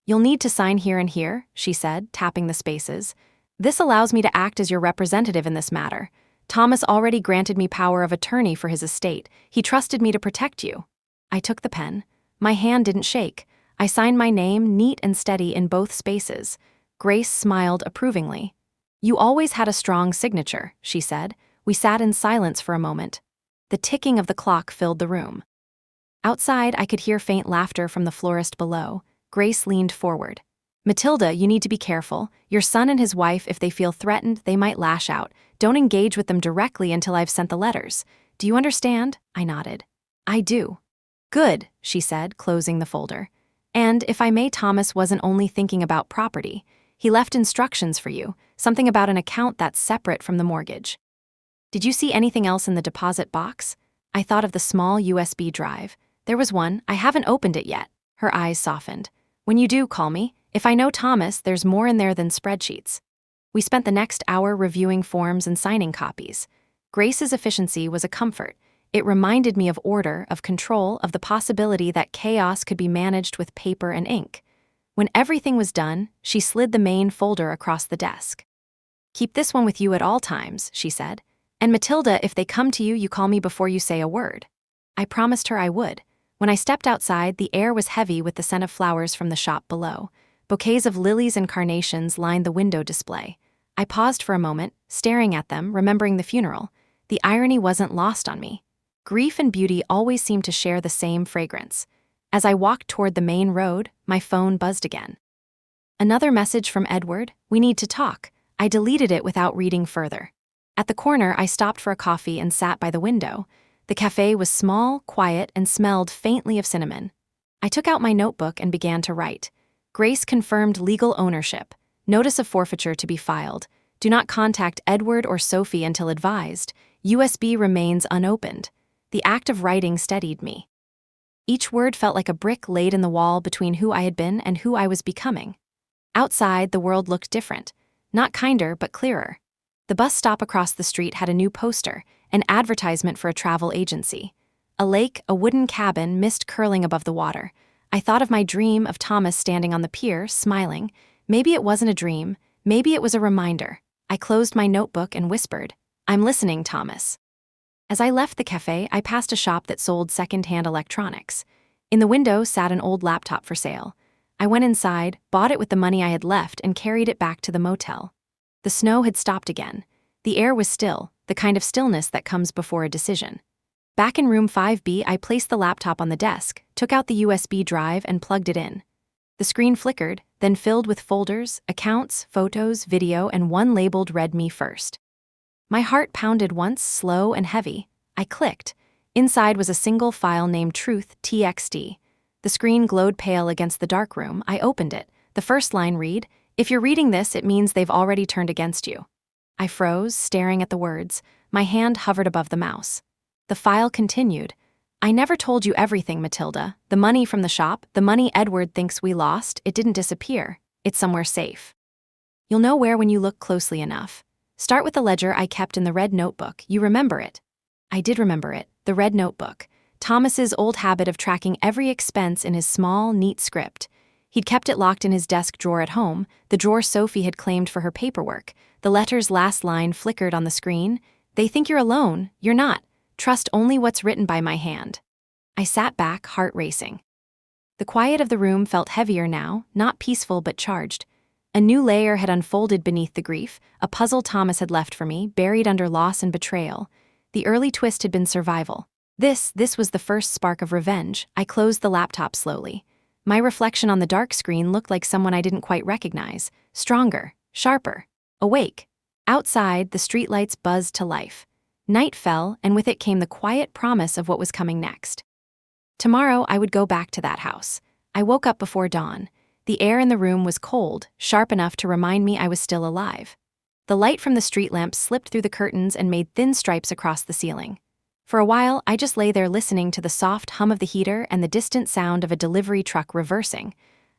You'll need to sign here and here, she said, tapping the spaces. This allows me to act as your representative in this matter. Thomas already granted me power of attorney for his estate. He trusted me to protect you. I took the pen. My hand didn't shake. I signed my name neat and steady in both spaces. Grace smiled approvingly. You always had a strong signature, she said. We sat in silence for a moment. The ticking of the clock filled the room. Outside, I could hear faint laughter from the florist below. Grace leaned forward. Matilda, you need to be careful. Your son and his wife, if they feel threatened, they might lash out. Don't engage with them directly until I've sent the letters. Do you understand? I nodded. I do. Good, she said, closing the folder. And, if I may, Thomas wasn't only thinking about property. He left instructions for you, something about an account that's separate from the mortgage. Did you see anything else in the deposit box? I thought of the small USB drive. There was one. I haven't opened it yet. Her eyes softened. When you do, call me. If I know Thomas, there's more in there than spreadsheets. We spent the next hour reviewing forms and signing copies. Grace's efficiency was a comfort. It reminded me of order, of control, of the possibility that chaos could be managed with paper and ink. When everything was done, she slid the main folder across the desk. Keep this one with you at all times, she said. And Matilda, if they come to you, you call me before you say a word. I promised her I would. When I stepped outside, the air was heavy with the scent of flowers from the shop below. Bouquets of lilies and carnations lined the window display. I paused for a moment, staring at them, remembering the funeral. The irony wasn't lost on me. Grief and beauty always seem to share the same fragrance. As I walked toward the main road, my phone buzzed again. Another message from Edward. We need to talk. I deleted it without reading further. At the corner, I stopped for a coffee and sat by the window. The cafe was small, quiet, and smelled faintly of cinnamon. I took out my notebook and began to write. Grace confirmed legal ownership. Notice of forfeiture to be filed. Do not contact Edward or Sophie until advised. USB remains unopened. The act of writing steadied me. Each word felt like a brick laid in the wall between who I had been and who I was becoming. Outside, the world looked different. Not kinder, but clearer. The bus stop across the street had a new poster, an advertisement for a travel agency. A lake, a wooden cabin, mist curling above the water. I thought of my dream of Thomas standing on the pier, smiling. Maybe it wasn't a dream. Maybe it was a reminder. I closed my notebook and whispered, I'm listening, Thomas. As I left the cafe, I passed a shop that sold second-hand electronics. In the window sat an old laptop for sale. I went inside, bought it with the money I had left, and carried it back to the motel. The snow had stopped again. The air was still, the kind of stillness that comes before a decision. Back in room 5B, I placed the laptop on the desk, took out the USB drive, and plugged it in. The screen flickered, then filled with folders, accounts, photos, video, and one labeled Read Me First. My heart pounded once, slow and heavy. I clicked. Inside was a single file named Truth.txt. The screen glowed pale against the dark room. I opened it. The first line read, If you're reading this, it means they've already turned against you. I froze, staring at the words. My hand hovered above the mouse. The file continued. I never told you everything, Matilda. The money from the shop, the money Edward thinks we lost, it didn't disappear. It's somewhere safe. You'll know where when you look closely enough. Start with the ledger I kept in the red notebook. You remember it. I did remember it, the red notebook. Thomas's old habit of tracking every expense in his small, neat script. He'd kept it locked in his desk drawer at home, the drawer Sophie had claimed for her paperwork. The letter's last line flickered on the screen. "They think you're alone. You're not. Trust only what's written by my hand." I sat back, heart racing. The quiet of the room felt heavier now, not peaceful but charged. A new layer had unfolded beneath the grief, a puzzle Thomas had left for me, buried under loss and betrayal. The early twist had been survival. This was the first spark of revenge. I closed the laptop slowly. My reflection on the dark screen looked like someone I didn't quite recognize. Stronger, sharper, awake. Outside, the streetlights buzzed to life. Night fell, and with it came the quiet promise of what was coming next. Tomorrow, I would go back to that house. I woke up before dawn. The air in the room was cold, sharp enough to remind me I was still alive. The light from the street lamp slipped through the curtains and made thin stripes across the ceiling. For a while, I just lay there listening to the soft hum of the heater and the distant sound of a delivery truck reversing.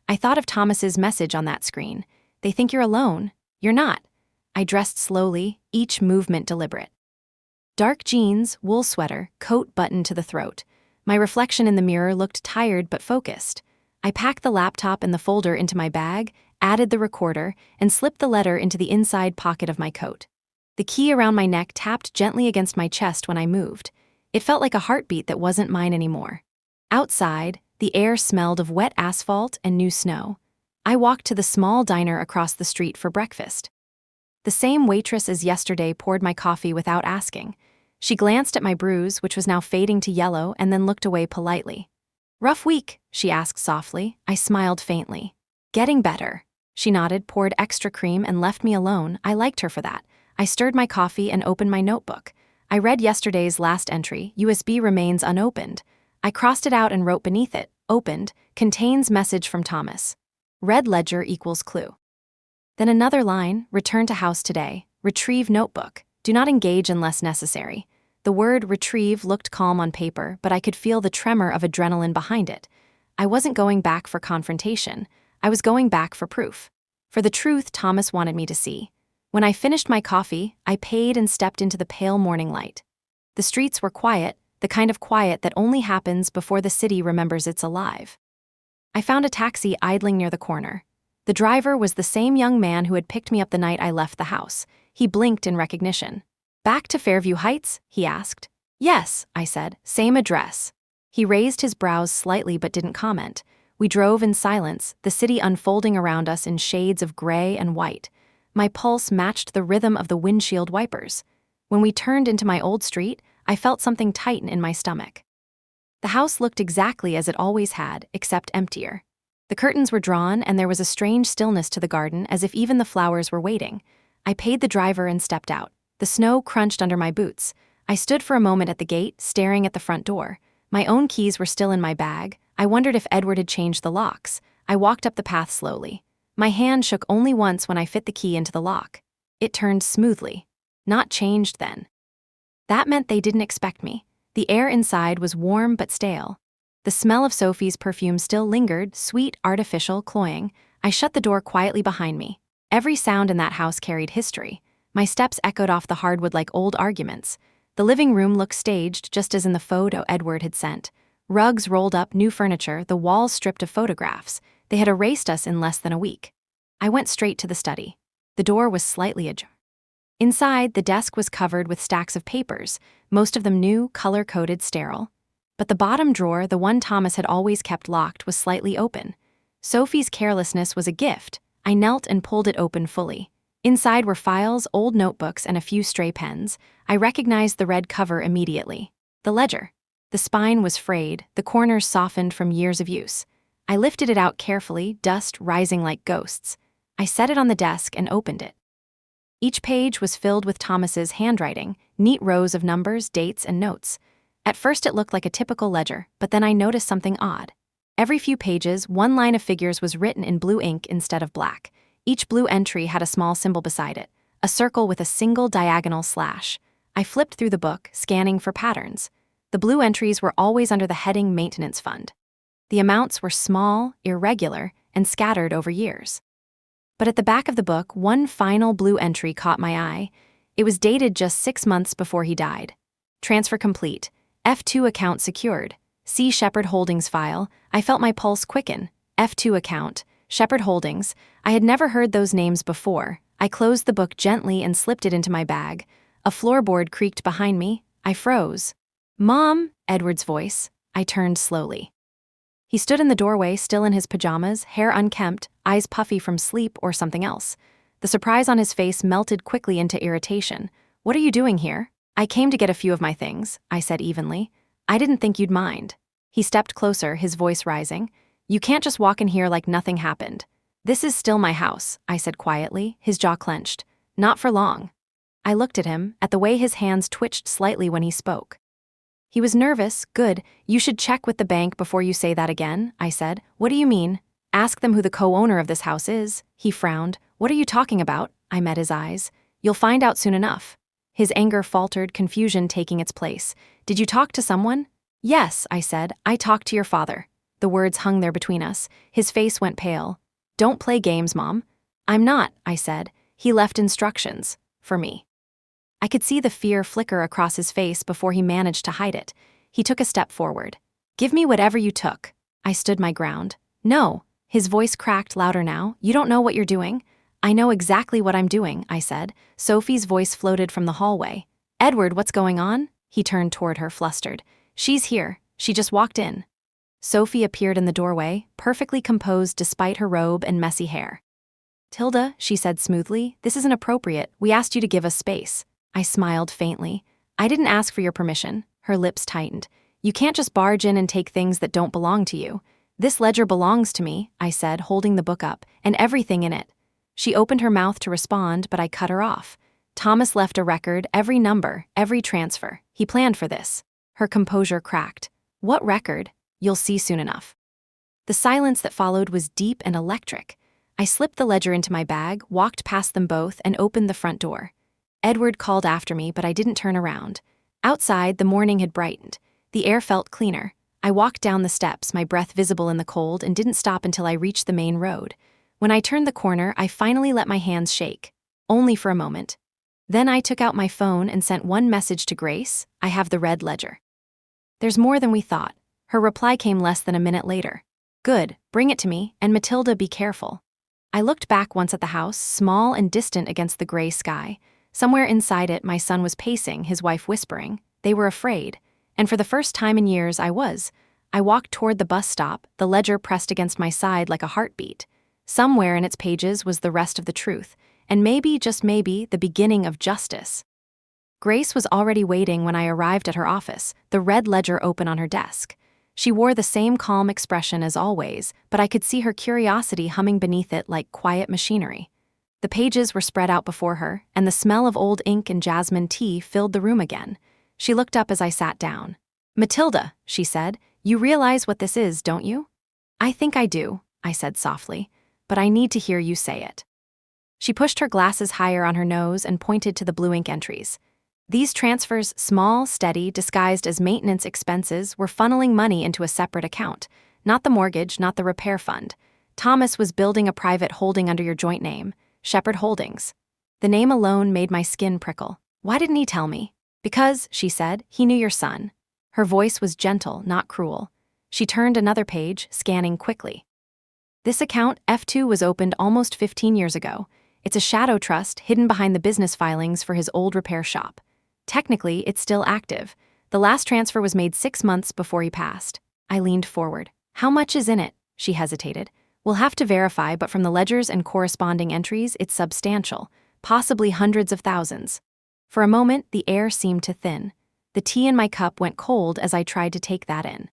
I thought of Thomas's message on that screen. "They think you're alone. You're not." I dressed slowly, each movement deliberate. Dark jeans, wool sweater, coat buttoned to the throat. My reflection in the mirror looked tired but focused. I packed the laptop and the folder into my bag, added the recorder, and slipped the letter into the inside pocket of my coat. The key around my neck tapped gently against my chest when I moved. It felt like a heartbeat that wasn't mine anymore. Outside, the air smelled of wet asphalt and new snow. I walked to the small diner across the street for breakfast. The same waitress as yesterday poured my coffee without asking. She glanced at my bruise, which was now fading to yellow, and then looked away politely. "Rough week?" she asked softly. I smiled faintly. "Getting better." She nodded, poured extra cream, and left me alone. I liked her for that. I stirred my coffee and opened my notebook. I read yesterday's last entry, "USB remains unopened." I crossed it out and wrote beneath it, "Opened, contains message from Thomas. Red ledger equals clue." Then another line, "Return to house today. Retrieve notebook. Do not engage unless necessary." The word retrieve looked calm on paper, but I could feel the tremor of adrenaline behind it. I wasn't going back for confrontation. I was going back for proof. For the truth Thomas wanted me to see. When I finished my coffee, I paid and stepped into the pale morning light. The streets were quiet, the kind of quiet that only happens before the city remembers it's alive. I found a taxi idling near the corner. The driver was the same young man who had picked me up the night I left the house. He blinked in recognition. "Back to Fairview Heights?" he asked. "Yes," I said, "same address." He raised his brows slightly but didn't comment. We drove in silence, the city unfolding around us in shades of gray and white. My pulse matched the rhythm of the windshield wipers. When we turned into my old street, I felt something tighten in my stomach. The house looked exactly as it always had, except emptier. The curtains were drawn, and there was a strange stillness to the garden, as if even the flowers were waiting. I paid the driver and stepped out. The snow crunched under my boots. I stood for a moment at the gate, staring at the front door. My own keys were still in my bag. I wondered if Edward had changed the locks. I walked up the path slowly. My hand shook only once when I fit the key into the lock. It turned smoothly. Not changed then. That meant they didn't expect me. The air inside was warm but stale. The smell of Sophie's perfume still lingered, sweet, artificial, cloying. I shut the door quietly behind me. Every sound in that house carried history. My steps echoed off the hardwood like old arguments. The living room looked staged, just as in the photo Edward had sent. Rugs rolled up, new furniture, the walls stripped of photographs. They had erased us in less than a week. I went straight to the study. The door was slightly ajar. Inside, the desk was covered with stacks of papers, most of them new, color-coded, sterile. But the bottom drawer, the one Thomas had always kept locked, was slightly open. Sophie's carelessness was a gift. I knelt and pulled it open fully. Inside were files, old notebooks, and a few stray pens. I recognized the red cover immediately. The ledger. The spine was frayed, the corners softened from years of use. I lifted it out carefully, dust rising like ghosts. I set it on the desk and opened it. Each page was filled with Thomas's handwriting, neat rows of numbers, dates, and notes. At first it looked like a typical ledger, but then I noticed something odd. Every few pages, one line of figures was written in blue ink instead of black. Each blue entry had a small symbol beside it, a circle with a single diagonal slash. I flipped through the book, scanning for patterns. The blue entries were always under the heading Maintenance Fund. The amounts were small, irregular, and scattered over years. But at the back of the book, one final blue entry caught my eye. It was dated just 6 months before he died. Transfer complete. F2 account secured. See Shepherd Holdings file. I felt my pulse quicken. F2 account. Shepherd Holdings. I had never heard those names before. I closed the book gently and slipped it into my bag. A floorboard creaked behind me. I froze. "Mom," Edward's voice. I turned slowly. He stood in the doorway, still in his pajamas, hair unkempt, eyes puffy from sleep or something else. The surprise on his face melted quickly into irritation. "What are you doing here?" "I came to get a few of my things," I said evenly. "I didn't think you'd mind." He stepped closer, his voice rising. "You can't just walk in here like nothing happened." "This is still my house," I said quietly, his jaw clenched. "Not for long." I looked at him, at the way his hands twitched slightly when he spoke. He was nervous. "Good. You should check with the bank before you say that again," I said. "What do you mean?" "Ask them who the co-owner of this house is." He frowned. "What are you talking about?" I met his eyes. "You'll find out soon enough." His anger faltered, confusion taking its place. "Did you talk to someone?" "Yes," I said. "I talked to your father." The words hung there between us. His face went pale. "Don't play games, Mom." "I'm not," I said. "He left instructions. For me." I could see the fear flicker across his face before he managed to hide it. He took a step forward. "Give me whatever you took." I stood my ground. "No." His voice cracked louder now. "You don't know what you're doing." "I know exactly what I'm doing," I said. Sophie's voice floated from the hallway. "Edward, what's going on?" He turned toward her, flustered. "She's here. She just walked in." Sophie appeared in the doorway, perfectly composed despite her robe and messy hair. "Tilda," she said smoothly, "this isn't appropriate. We asked you to give us space." I smiled faintly. "I didn't ask for your permission." Her lips tightened. "You can't just barge in and take things that don't belong to you." "This ledger belongs to me," I said, holding the book up, "and everything in it." She opened her mouth to respond, but I cut her off. "Thomas left a record, every number, every transfer. He planned for this." Her composure cracked. "What record?" "You'll see soon enough." The silence that followed was deep and electric. I slipped the ledger into my bag, walked past them both, and opened the front door. Edward called after me, but I didn't turn around. Outside, the morning had brightened. The air felt cleaner. I walked down the steps, my breath visible in the cold, and didn't stop until I reached the main road. When I turned the corner, I finally let my hands shake. Only for a moment. Then I took out my phone and sent one message to Grace. "I have the red ledger." "There's more than we thought." Her reply came less than a minute later. "Good, bring it to me, and Matilda, be careful." I looked back once at the house, small and distant against the gray sky. Somewhere inside it, my son was pacing, his wife whispering. They were afraid. And for the first time in years, I was. I walked toward the bus stop, the ledger pressed against my side like a heartbeat. Somewhere in its pages was the rest of the truth, and maybe, just maybe, the beginning of justice. Grace was already waiting when I arrived at her office, the red ledger open on her desk. She wore the same calm expression as always, but I could see her curiosity humming beneath it like quiet machinery. The pages were spread out before her, and the smell of old ink and jasmine tea filled the room again. She looked up as I sat down. "Matilda," she said, "you realize what this is, don't you?" "I think I do," I said softly, "but I need to hear you say it." She pushed her glasses higher on her nose and pointed to the blue ink entries. These transfers, small, steady, disguised as maintenance expenses, were funneling money into a separate account. Not the mortgage, not the repair fund. Thomas was building a private holding under your joint name. Shepherd Holdings. The name alone made my skin prickle. "Why didn't he tell me?" "Because," she said, "he knew your son." Her voice was gentle, not cruel. She turned another page, scanning quickly. "This account, F2, was opened almost 15 years ago. It's a shadow trust hidden behind the business filings for his old repair shop. Technically, it's still active. The last transfer was made 6 months before he passed." I leaned forward. "How much is in it?" She hesitated. "We'll have to verify, but from the ledgers and corresponding entries, it's substantial, possibly hundreds of thousands." For a moment, the air seemed to thin. The tea in my cup went cold as I tried to take that in.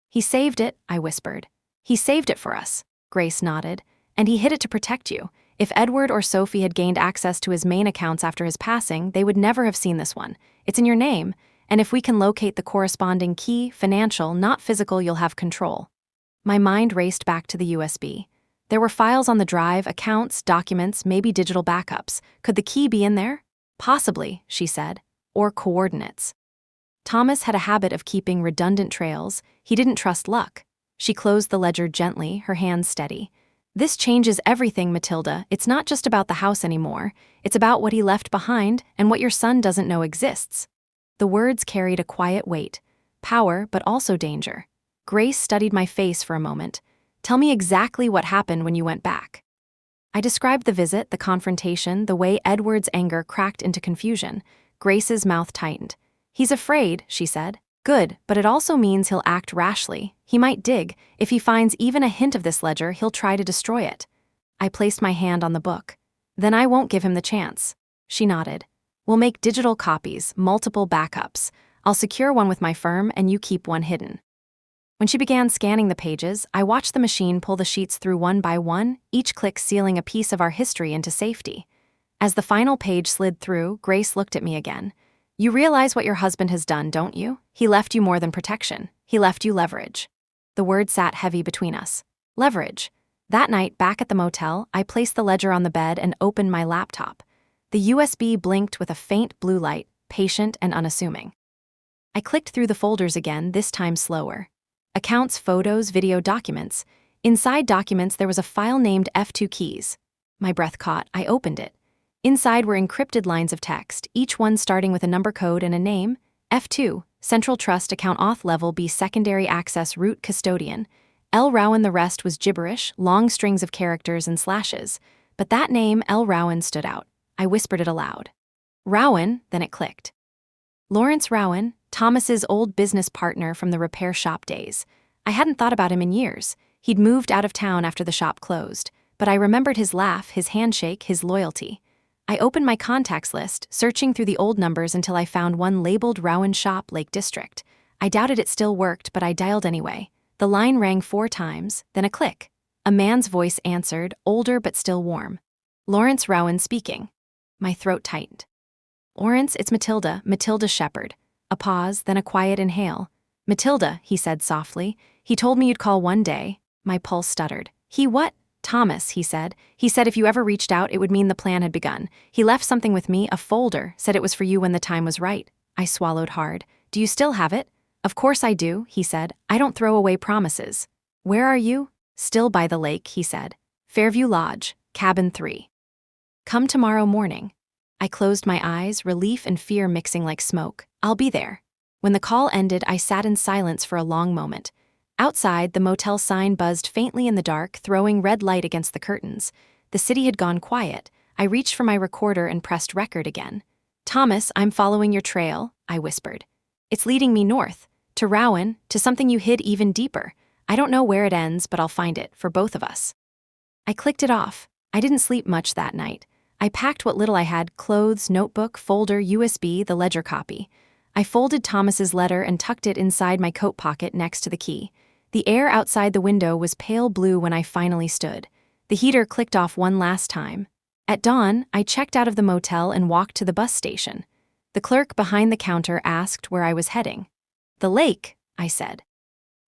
"He saved it," I whispered. "He saved it for us," Grace nodded. "And he hid it to protect you. If Edward or Sophie had gained access to his main accounts after his passing, they would never have seen this one. It's in your name, and if we can locate the corresponding key, financial, not physical, you'll have control." My mind raced back to the USB. There were files on the drive, accounts, documents, maybe digital backups. Could the key be in there? "Possibly," she said. "Or coordinates." Thomas had a habit of keeping redundant trails. He didn't trust luck. She closed the ledger gently, her hands steady. "This changes everything, Matilda. It's not just about the house anymore. It's about what he left behind and what your son doesn't know exists." The words carried a quiet weight. power, but also danger. Grace studied my face for a moment. Tell me exactly what happened when you went back. I described the visit, the confrontation, the way Edward's anger cracked into confusion. Grace's mouth tightened. He's afraid, she said. Good, but it also means he'll act rashly. He might dig. If he finds even a hint of this ledger, he'll try to destroy it. I placed my hand on the book. Then I won't give him the chance. She nodded. We'll make digital copies, multiple backups. I'll secure one with my firm and you keep one hidden. When she began scanning the pages, I watched the machine pull the sheets through one by one, each click sealing a piece of our history into safety. As the final page slid through, Grace looked at me again. You realize what your husband has done, don't you? He left you more than protection. He left you leverage. The word sat heavy between us. Leverage. That night, back at the motel, I placed the ledger on the bed and opened my laptop. The USB blinked with a faint blue light, patient and unassuming. I clicked through the folders again, this time slower. Accounts, photos, video, documents. Inside documents, there was a file named F2 keys. My breath caught. I opened it. Inside were encrypted lines of text, each one starting with a number code and a name. F2, Central Trust Account Auth Level B Secondary Access Root Custodian. L. Rowan. The rest was gibberish, long strings of characters and slashes. But that name, L. Rowan, stood out. I whispered it aloud. Rowan, then it clicked. Lawrence Rowan, Thomas's old business partner from the repair shop days. I hadn't thought about him in years. He'd moved out of town after the shop closed, but I remembered his laugh, his handshake, his loyalty. I opened my contacts list, searching through the old numbers until I found one labeled Rowan Shop, Lake District. I doubted it still worked, but I dialed anyway. The line rang 4 times, then a click. A man's voice answered, older but still warm. Lawrence Rowan speaking. My throat tightened. Lawrence, it's Matilda, Matilda Shepherd. A pause, then a quiet inhale. Matilda, he said softly. He told me you'd call one day. My pulse stuttered. He what? Thomas, he said. He said if you ever reached out, it would mean the plan had begun. He left something with me, a folder, said it was for you when the time was right. I swallowed hard. Do you still have it? Of course I do, he said. I don't throw away promises. Where are you? Still by the lake, he said. Fairview Lodge, cabin 3. Come tomorrow morning. I closed my eyes, relief and fear mixing like smoke. I'll be there. When the call ended, I sat in silence for a long moment. Outside, the motel sign buzzed faintly in the dark, throwing red light against the curtains. The city had gone quiet. I reached for my recorder and pressed record again. Thomas, I'm following your trail, I whispered. It's leading me north, to Rowan, to something you hid even deeper. I don't know where it ends, but I'll find it, for both of us. I clicked it off. I didn't sleep much that night. I packed what little I had, clothes, notebook, folder, USB, the ledger copy. I folded Thomas's letter and tucked it inside my coat pocket next to the key. The air outside the window was pale blue when I finally stood. The heater clicked off one last time. At dawn, I checked out of the motel and walked to the bus station. The clerk behind the counter asked where I was heading. The lake, I said.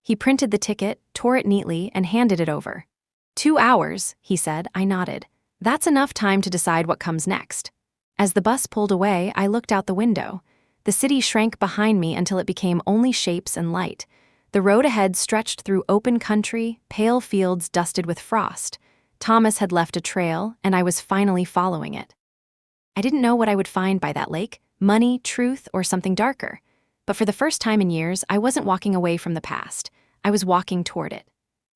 He printed the ticket, tore it neatly, and handed it over. 2 hours, he said. I nodded. That's enough time to decide what comes next. As the bus pulled away, I looked out the window. The city shrank behind me until it became only shapes and light. The road ahead stretched through open country, pale fields dusted with frost. Thomas had left a trail, and I was finally following it. I didn't know what I would find by that lake, money, truth, or something darker. But for the first time in years, I wasn't walking away from the past. I was walking toward it.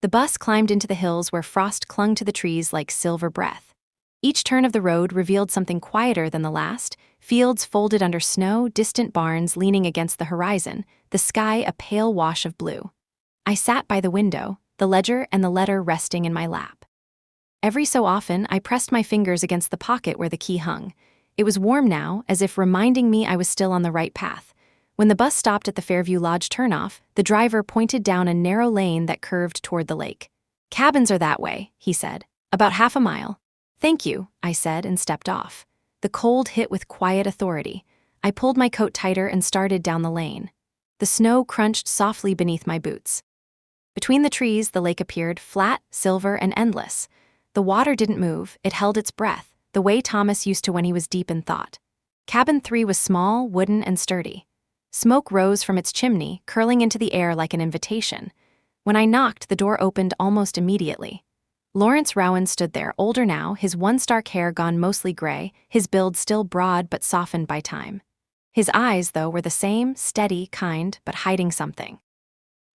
The bus climbed into the hills where frost clung to the trees like silver breath. Each turn of the road revealed something quieter than the last, fields folded under snow, distant barns leaning against the horizon, the sky a pale wash of blue. I sat by the window, the ledger and the letter resting in my lap. Every so often, I pressed my fingers against the pocket where the key hung. It was warm now, as if reminding me I was still on the right path. When the bus stopped at the Fairview Lodge turnoff, the driver pointed down a narrow lane that curved toward the lake. Cabins are that way, he said. About half a mile. Thank you, I said and stepped off. The cold hit with quiet authority. I pulled my coat tighter and started down the lane. The snow crunched softly beneath my boots. Between the trees, the lake appeared, flat, silver, and endless. The water didn't move, it held its breath, the way Thomas used to when he was deep in thought. Cabin 3 was small, wooden, and sturdy. Smoke rose from its chimney, curling into the air like an invitation. When I knocked, the door opened almost immediately. Lawrence Rowan stood there, older now, his one-stark hair gone mostly gray, his build still broad but softened by time. His eyes, though, were the same, steady, kind, but hiding something.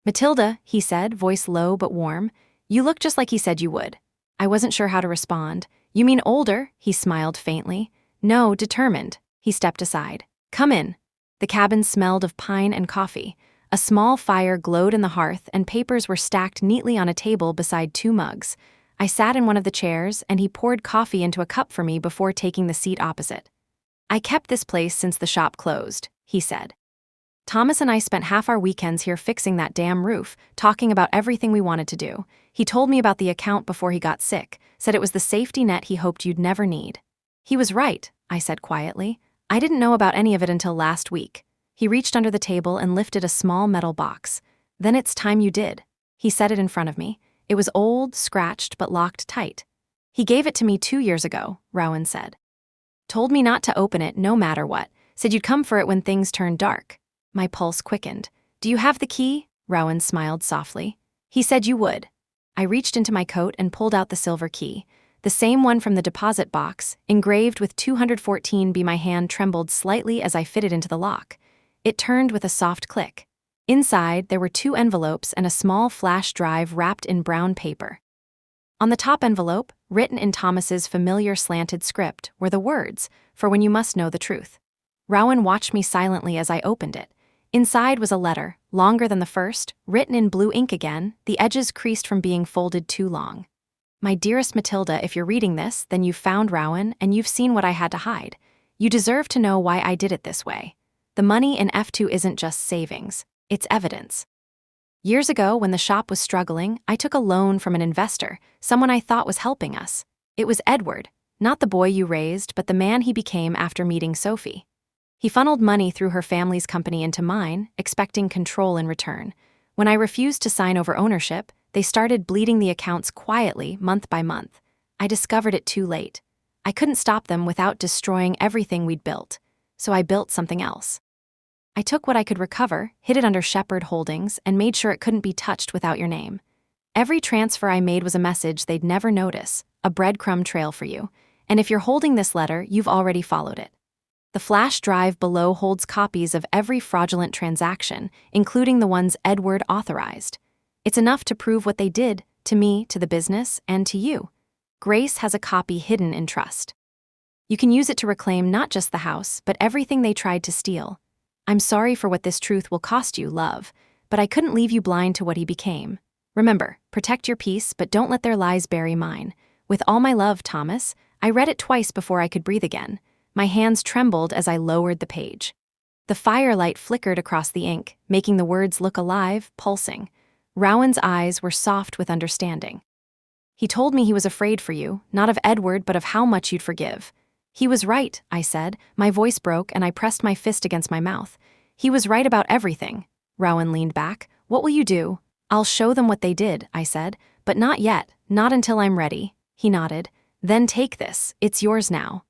"Matilda," he said, voice low but warm, "you look just like he said you would." I wasn't sure how to respond. "You mean older?" He smiled faintly. "No, determined." He stepped aside. "Come in." The cabin smelled of pine and coffee. A small fire glowed in the hearth, and papers were stacked neatly on a table beside 2 mugs. I sat in one of the chairs, and he poured coffee into a cup for me before taking the seat opposite. "I kept this place since the shop closed," he said. "Thomas and I spent half our weekends here fixing that damn roof, talking about everything we wanted to do. He told me about the account before he got sick, said it was the safety net he hoped you'd never need." "He was right," I said quietly. "I didn't know about any of it until last week." He reached under the table and lifted a small metal box. "Then it's time you did." He set it in front of me. It was old, scratched, but locked tight. "He gave it to me 2 years ago," Rowan said. "Told me not to open it no matter what. Said you'd come for it when things turned dark." My pulse quickened. "Do you have the key?" Rowan smiled softly. "He said you would." I reached into my coat and pulled out the silver key. The same one from the deposit box, engraved with 214B. My hand trembled slightly as I fitted into the lock. It turned with a soft click. Inside, there were 2 envelopes and a small flash drive wrapped in brown paper. On the top envelope, written in Thomas's familiar slanted script, were the words, "For when you must know the truth." Rowan watched me silently as I opened it. Inside was a letter, longer than the first, written in blue ink again, the edges creased from being folded too long. "My dearest Matilda, if you're reading this, then you've found Rowan and you've seen what I had to hide. You deserve to know why I did it this way. The money in F2 isn't just savings, it's evidence. Years ago, when the shop was struggling, I took a loan from an investor, someone I thought was helping us. It was Edward, not the boy you raised, but the man he became after meeting Sophie. He funneled money through her family's company into mine, expecting control in return. When I refused to sign over ownership, they started bleeding the accounts quietly, month by month. I discovered it too late. I couldn't stop them without destroying everything we'd built, so I built something else. I took what I could recover, hid it under Shepherd Holdings, and made sure it couldn't be touched without your name. Every transfer I made was a message they'd never notice, a breadcrumb trail for you, and if you're holding this letter, you've already followed it. The flash drive below holds copies of every fraudulent transaction, including the ones Edward authorized. It's enough to prove what they did, to me, to the business, and to you. Grace has a copy hidden in trust. You can use it to reclaim not just the house, but everything they tried to steal. I'm sorry for what this truth will cost you, love, but I couldn't leave you blind to what he became. Remember, protect your peace, but don't let their lies bury mine. With all my love, Thomas." I read it twice before I could breathe again. My hands trembled as I lowered the page. The firelight flickered across the ink, making the words look alive, pulsing. Rowan's eyes were soft with understanding. "He told me he was afraid for you, not of Edward, but of how much you'd forgive." "He was right," I said. My voice broke and I pressed my fist against my mouth. "He was right about everything." Rowan leaned back. "What will you do?" "I'll show them what they did," I said. "But not yet, not until I'm ready." He nodded. "Then take this, it's yours now."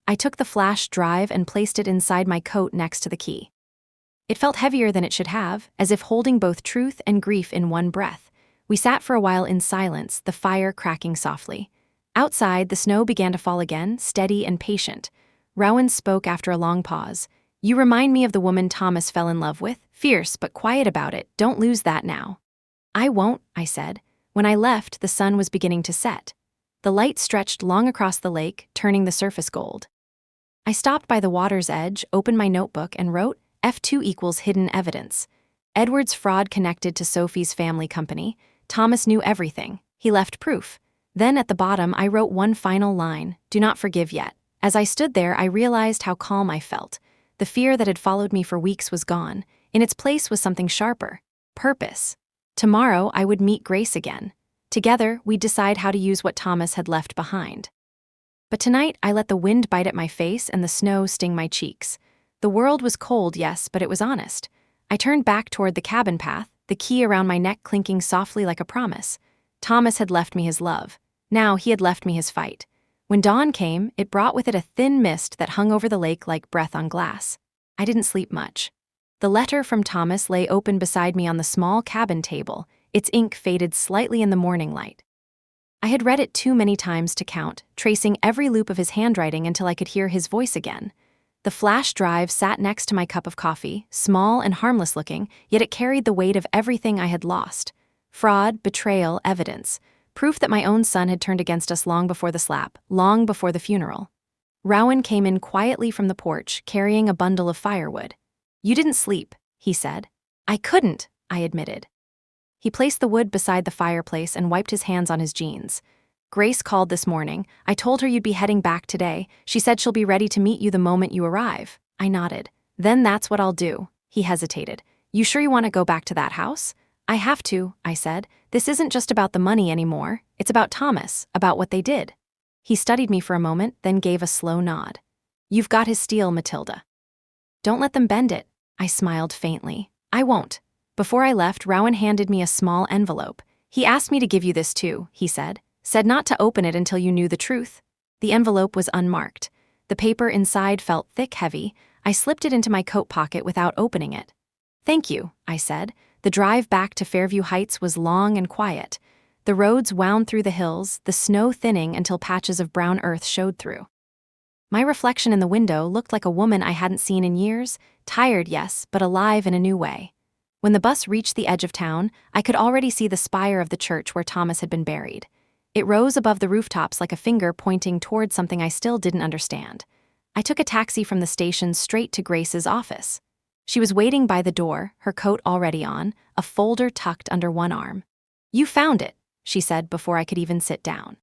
I took the flash drive and placed it inside my coat next to the key. It felt heavier than it should have, as if holding both truth and grief in one breath. We sat for a while in silence, the fire cracking softly. Outside, the snow began to fall again, steady and patient. Rowan spoke after a long pause. "You remind me of the woman Thomas fell in love with, fierce but quiet about it. Don't lose that now." "I won't," I said. When I left, the sun was beginning to set. The light stretched long across the lake, turning the surface gold. I stopped by the water's edge, opened my notebook, and wrote, F2 equals hidden evidence. Edward's fraud connected to Sophie's family company. Thomas knew everything. He left proof. Then at the bottom, I wrote one final line, "Do not forgive yet." As I stood there, I realized how calm I felt. The fear that had followed me for weeks was gone. In its place was something sharper. Purpose. Tomorrow, I would meet Grace again. Together, we'd decide how to use what Thomas had left behind. But tonight, I let the wind bite at my face and the snow sting my cheeks. The world was cold, yes, but it was honest. I turned back toward the cabin path, the key around my neck clinking softly like a promise. Thomas had left me his love. Now he had left me his fight. When dawn came, it brought with it a thin mist that hung over the lake like breath on glass. I didn't sleep much. The letter from Thomas lay open beside me on the small cabin table, its ink faded slightly in the morning light. I had read it too many times to count, tracing every loop of his handwriting until I could hear his voice again. The flash drive sat next to my cup of coffee, small and harmless looking, yet it carried the weight of everything I had lost. Fraud, betrayal, evidence. Proof that my own son had turned against us long before the slap, long before the funeral. Rowan came in quietly from the porch, carrying a bundle of firewood. "You didn't sleep," he said. "I couldn't," I admitted. He placed the wood beside the fireplace and wiped his hands on his jeans. "Grace called this morning. I told her you'd be heading back today. She said she'll be ready to meet you the moment you arrive." I nodded. "Then that's what I'll do." He hesitated. "You sure you want to go back to that house?" "I have to," I said. "This isn't just about the money anymore. It's about Thomas, about what they did." He studied me for a moment, then gave a slow nod. "You've got his steel, Matilda. Don't let them bend it." I smiled faintly. "I won't." Before I left, Rowan handed me a small envelope. "He asked me to give you this too," he said. "Said not to open it until you knew the truth." The envelope was unmarked. The paper inside felt thick, heavy. I slipped it into my coat pocket without opening it. "Thank you," I said. The drive back to Fairview Heights was long and quiet. The roads wound through the hills, the snow thinning until patches of brown earth showed through. My reflection in the window looked like a woman I hadn't seen in years, tired, yes, but alive in a new way. When the bus reached the edge of town, I could already see the spire of the church where Thomas had been buried. It rose above the rooftops like a finger pointing toward something I still didn't understand. I took a taxi from the station straight to Grace's office. She was waiting by the door, her coat already on, a folder tucked under one arm. "You found it," she said before I could even sit down.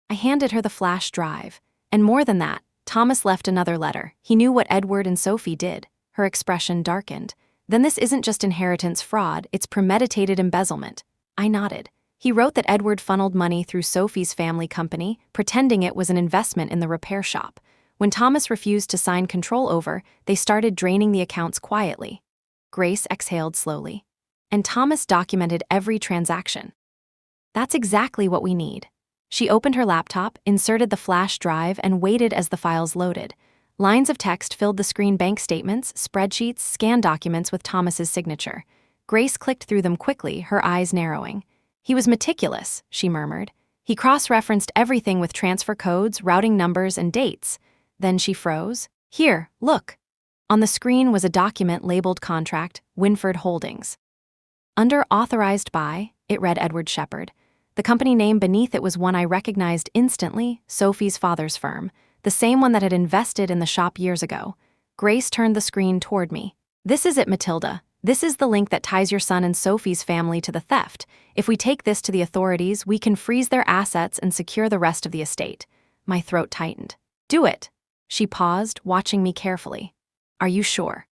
I handed her the flash drive. And more than that, Thomas left another letter. He knew what Edward and Sophie did. Her expression darkened. "Then this isn't just inheritance fraud, it's premeditated embezzlement." I nodded. He wrote that Edward funneled money through Sophie's family company, pretending it was an investment in the repair shop. When Thomas refused to sign control over, they started draining the accounts quietly. Grace exhaled slowly. "And Thomas documented every transaction." "That's exactly what we need." She opened her laptop, inserted the flash drive, and waited as the files loaded. Lines of text filled the screen: bank statements, spreadsheets, scanned documents with Thomas's signature. Grace clicked through them quickly, her eyes narrowing. "He was meticulous," she murmured. "He cross-referenced everything with transfer codes, routing numbers, and dates." Then she froze. "Here, look." On the screen was a document labeled Contract, Winford Holdings. Under Authorized by, it read Edward Shepherd. The company name beneath it was one I recognized instantly, Sophie's father's firm, the same one that had invested in the shop years ago. Grace turned the screen toward me. "This is it, Matilda. This is the link that ties your son and Sophie's family to the theft. If we take this to the authorities, we can freeze their assets and secure the rest of the estate." My throat tightened. "Do it." She paused, watching me carefully. "Are you sure?"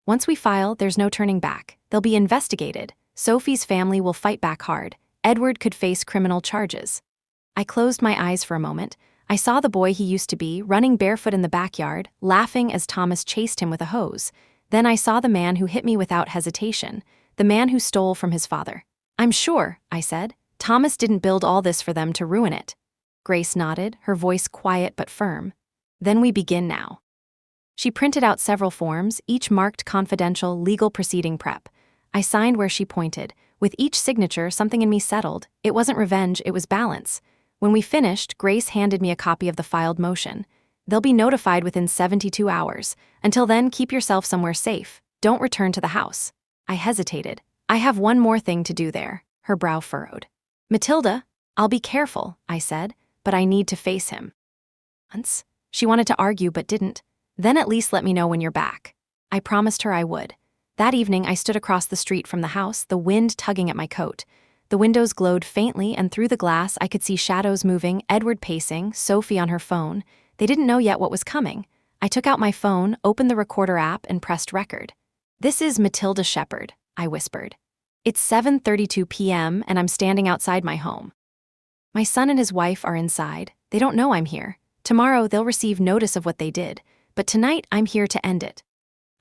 "Once we file, there's no turning back. They'll be investigated. Sophie's family will fight back hard. Edward could face criminal charges." I closed my eyes for a moment. I saw the boy he used to be, running barefoot in the backyard, laughing as Thomas chased him with a hose. Then I saw the man who hit me without hesitation, the man who stole from his father. "I'm sure," I said. "Thomas didn't build all this for them to ruin it." Grace nodded, her voice quiet but firm. "Then we begin now." She printed out several forms, each marked confidential legal proceeding prep. I signed where she pointed. With each signature, something in me settled. It wasn't revenge, it was balance. When we finished, Grace handed me a copy of the filed motion. "They'll be notified within 72 hours. Until then, keep yourself somewhere safe. Don't return to the house." I hesitated. "I have one more thing to do there." Her brow furrowed. "Matilda, I'll be careful," I said, "but I need to face him." "Once?" She wanted to argue but didn't. "Then at least let me know when you're back." I promised her I would. That evening, I stood across the street from the house, the wind tugging at my coat. The windows glowed faintly, and through the glass I could see shadows moving, Edward pacing, Sophie on her phone. They didn't know yet what was coming. I took out my phone, opened the recorder app, and pressed record. "This is Matilda Shepherd," I whispered. "It's 7:32 p.m., and I'm standing outside my home. My son and his wife are inside. They don't know I'm here. Tomorrow they'll receive notice of what they did, but tonight I'm here to end it."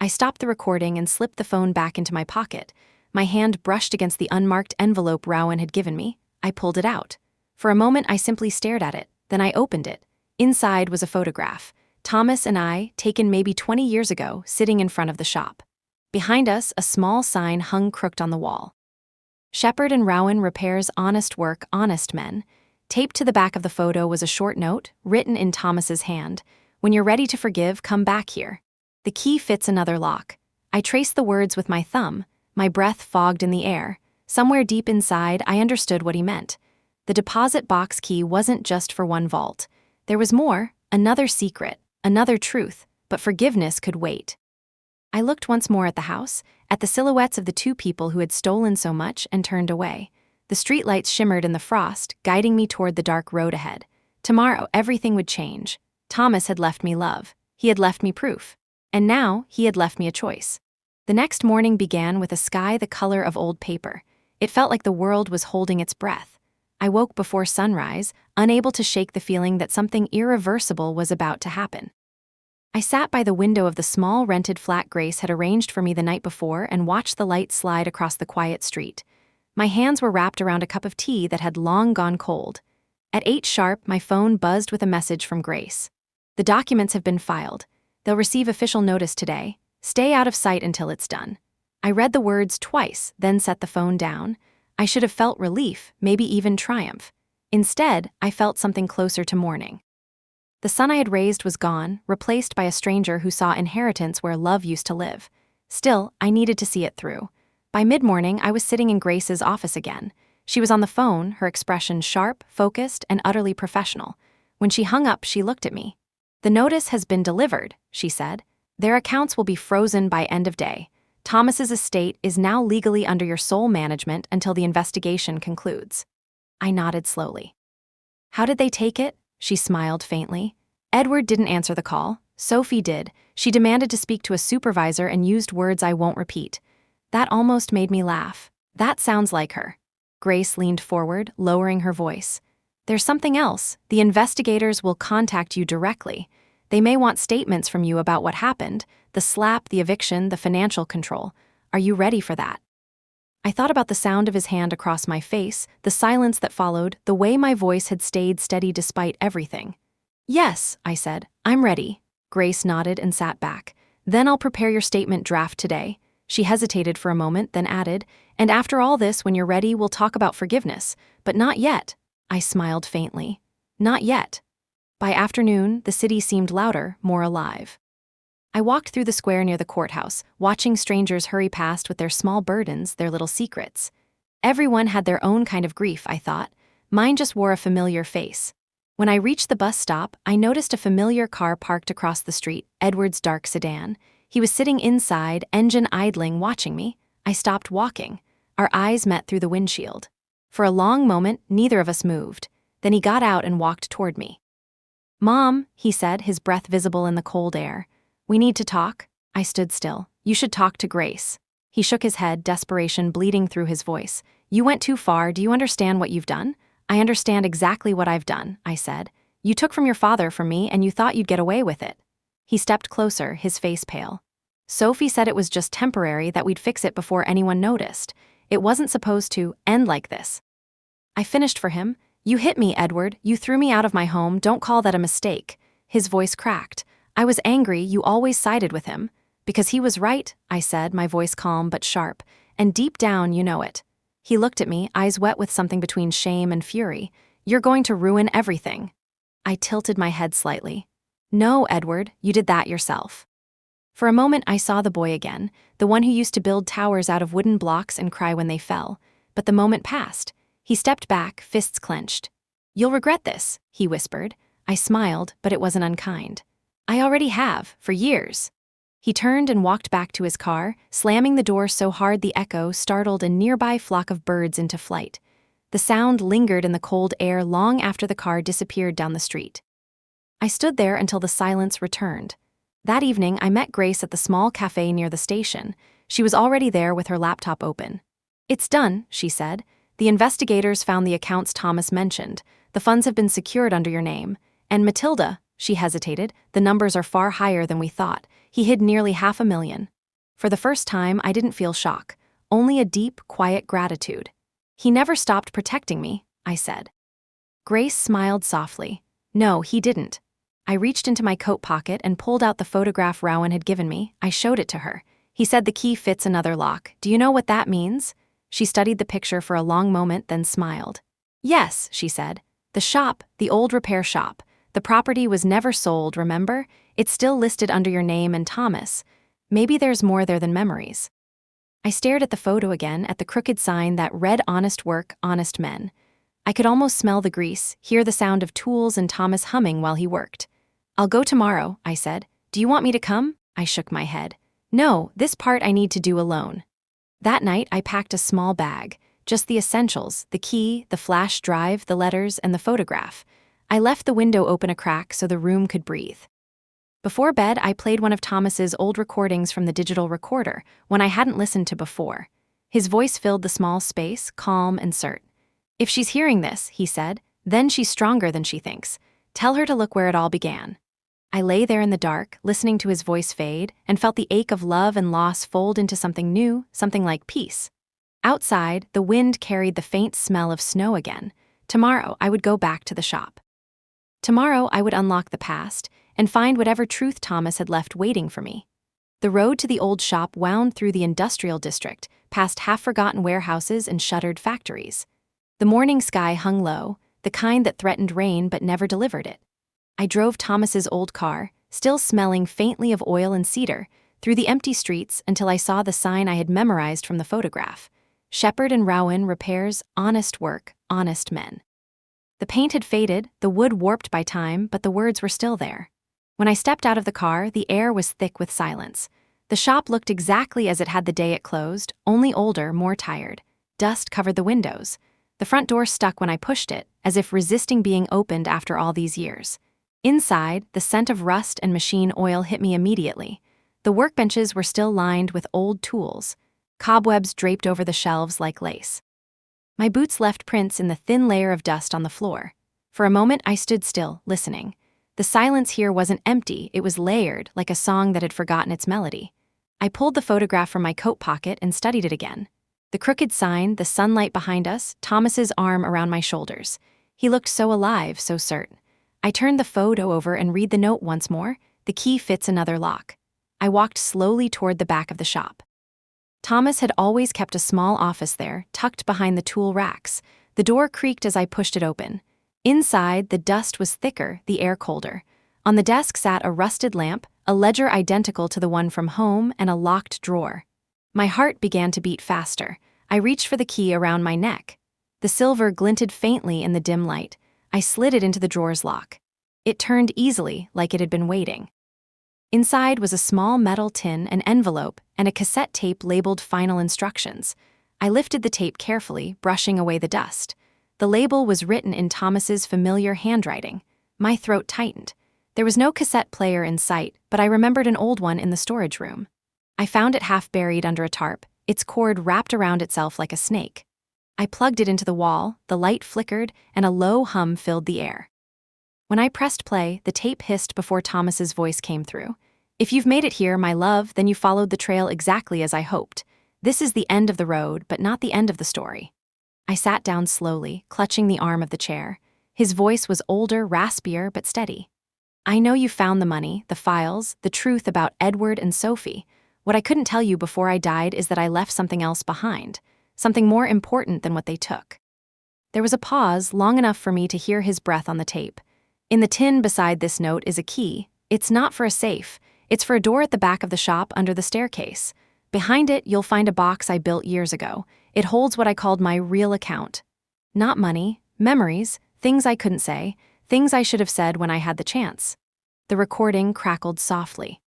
I stopped the recording and slipped the phone back into my pocket. My hand brushed against the unmarked envelope Rowan had given me. I pulled it out. For a moment I simply stared at it, then I opened it. Inside was a photograph. Thomas and I, taken maybe 20 years ago, sitting in front of the shop. Behind us, a small sign hung crooked on the wall. "Shepherd and Rowan repairs honest work, honest men." Taped to the back of the photo was a short note, written in Thomas's hand. When you're ready to forgive, come back here. The key fits another lock. I traced the words with my thumb, my breath fogged in the air. Somewhere deep inside, I understood what he meant. The deposit box key wasn't just for one vault. There was more, another secret, another truth, but forgiveness could wait. I looked once more at the house, at the silhouettes of the two people who had stolen so much, and turned away. The streetlights shimmered in the frost, guiding me toward the dark road ahead. Tomorrow, everything would change. Thomas had left me love. He had left me proof. And now, he had left me a choice. The next morning began with a sky the color of old paper. It felt like the world was holding its breath. I woke before sunrise, unable to shake the feeling that something irreversible was about to happen. I sat by the window of the small rented flat Grace had arranged for me the night before and watched the light slide across the quiet street. My hands were wrapped around a cup of tea that had long gone cold. At 8 sharp, my phone buzzed with a message from Grace. The documents have been filed. They'll receive official notice today. Stay out of sight until it's done. I read the words twice, then set the phone down. I should have felt relief, maybe even triumph. Instead, I felt something closer to mourning. The son I had raised was gone, replaced by a stranger who saw inheritance where love used to live. Still, I needed to see it through. By mid-morning, I was sitting in Grace's office again. She was on the phone, her expression sharp, focused, and utterly professional. When she hung up, she looked at me. "The notice has been delivered," she said. "Their accounts will be frozen by end of day. Thomas's estate is now legally under your sole management until the investigation concludes." I nodded slowly. "How did they take it?" She smiled faintly. "Edward didn't answer the call. Sophie did. She demanded to speak to a supervisor and used words I won't repeat. That almost made me laugh. That sounds like her." Grace leaned forward, lowering her voice. "There's something else. The investigators will contact you directly. They may want statements from you about what happened, the slap, the eviction, the financial control. Are you ready for that?" I thought about the sound of his hand across my face, the silence that followed, the way my voice had stayed steady despite everything. "Yes," I said, "I'm ready." Grace nodded and sat back. "Then I'll prepare your statement draft today." She hesitated for a moment, then added, "And after all this, when you're ready, we'll talk about forgiveness. But not yet." I smiled faintly. "Not yet." By afternoon, the city seemed louder, more alive. I walked through the square near the courthouse, watching strangers hurry past with their small burdens, their little secrets. Everyone had their own kind of grief, I thought. Mine just wore a familiar face. When I reached the bus stop, I noticed a familiar car parked across the street, Edward's dark sedan. He was sitting inside, engine idling, watching me. I stopped walking. Our eyes met through the windshield. For a long moment, neither of us moved. Then he got out and walked toward me. "Mom," he said, his breath visible in the cold air. "We need to talk." I stood still. "You should talk to Grace." He shook his head, desperation bleeding through his voice. "You went too far. Do you understand what you've done?" "I understand exactly what I've done," I said. "You took from your father from me and you thought you'd get away with it." He stepped closer, his face pale. "Sophie said it was just temporary, that we'd fix it before anyone noticed. It wasn't supposed to end like this." I finished for him. "You hit me, Edward. You threw me out of my home. Don't call that a mistake." His voice cracked. "I was angry. You always sided with him." "Because he was right," I said, my voice calm but sharp. "And deep down, you know it." He looked at me, eyes wet with something between shame and fury. "You're going to ruin everything." I tilted my head slightly. "No, Edward, you did that yourself." For a moment, I saw the boy again, the one who used to build towers out of wooden blocks and cry when they fell. But the moment passed. He stepped back, fists clenched. "You'll regret this," he whispered. I smiled, but it wasn't unkind. "I already have, for years." He turned and walked back to his car, slamming the door so hard the echo startled a nearby flock of birds into flight. The sound lingered in the cold air long after the car disappeared down the street. I stood there until the silence returned. That evening, I met Grace at the small cafe near the station. She was already there with her laptop open. "It's done," she said. "The investigators found the accounts Thomas mentioned. The funds have been secured under your name. And Matilda," she hesitated, "the numbers are far higher than we thought. He hid nearly $500,000. For the first time, I didn't feel shock, only a deep, quiet gratitude. "He never stopped protecting me," I said. Grace smiled softly. "No, he didn't." I reached into my coat pocket and pulled out the photograph Rowan had given me. I showed it to her. "He said the key fits another lock. Do you know what that means?" She studied the picture for a long moment, then smiled. "Yes," she said. "The shop, the old repair shop. The property was never sold, remember? It's still listed under your name and Thomas. Maybe there's more there than memories. I stared at the photo again, at the crooked sign that read honest work, honest men. I could almost smell the grease, hear the sound of tools and Thomas humming while he worked. "I'll go tomorrow," I said. "Do you want me to come?" I shook my head. "No, this part I need to do alone." That night, I packed a small bag, just the essentials, the key, the flash drive, the letters, and the photograph. I left the window open a crack so the room could breathe. Before bed, I played one of Thomas's old recordings from the digital recorder, one I hadn't listened to before. His voice filled the small space, calm and cert. "If she's hearing this," he said, "then she's stronger than she thinks. Tell her to look where it all began." I lay there in the dark, listening to his voice fade, and felt the ache of love and loss fold into something new, something like peace. Outside, the wind carried the faint smell of snow again. Tomorrow, I would go back to the shop. Tomorrow, I would unlock the past and find whatever truth Thomas had left waiting for me. The road to the old shop wound through the industrial district, past half-forgotten warehouses and shuttered factories. The morning sky hung low, the kind that threatened rain but never delivered it. I drove Thomas's old car, still smelling faintly of oil and cedar, through the empty streets until I saw the sign I had memorized from the photograph. Shepherd and Rowan repairs honest work, honest men. The paint had faded, the wood warped by time, but the words were still there. When I stepped out of the car, the air was thick with silence. The shop looked exactly as it had the day it closed, only older, more tired. Dust covered the windows. The front door stuck when I pushed it, as if resisting being opened after all these years. Inside, the scent of rust and machine oil hit me immediately. The workbenches were still lined with old tools. Cobwebs draped over the shelves like lace. My boots left prints in the thin layer of dust on the floor. For a moment, I stood still, listening. The silence here wasn't empty, it was layered, like a song that had forgotten its melody. I pulled the photograph from my coat pocket and studied it again. The crooked sign, the sunlight behind us, Thomas's arm around my shoulders. He looked so alive, so certain. I turned the photo over and read the note once more. The key fits another lock. I walked slowly toward the back of the shop. Thomas had always kept a small office there, tucked behind the tool racks. The door creaked as I pushed it open. Inside, the dust was thicker, the air colder. On the desk sat a rusted lamp, a ledger identical to the one from home, and a locked drawer. My heart began to beat faster. I reached for the key around my neck. The silver glinted faintly in the dim light. I slid it into the drawer's lock. It turned easily, like it had been waiting. Inside was a small metal tin, an envelope, and a cassette tape labeled Final Instructions. I lifted the tape carefully, brushing away the dust. The label was written in Thomas's familiar handwriting. My throat tightened. There was no cassette player in sight, but I remembered an old one in the storage room. I found it half buried under a tarp, its cord wrapped around itself like a snake. I plugged it into the wall, the light flickered, and a low hum filled the air. When I pressed play, the tape hissed before Thomas's voice came through. "If you've made it here, my love, then you followed the trail exactly as I hoped. This is the end of the road, but not the end of the story." I sat down slowly, clutching the arm of the chair. His voice was older, raspier, but steady. "I know you found the money, the files, the truth about Edward and Sophie. What I couldn't tell you before I died is that I left something else behind. Something more important than what they took." There was a pause, long enough for me to hear his breath on the tape. "In the tin beside this note is a key. It's not for a safe. It's for a door at the back of the shop under the staircase. Behind it, you'll find a box I built years ago. It holds what I called my real account. Not money, memories, things I couldn't say, things I should have said when I had the chance." The recording crackled softly.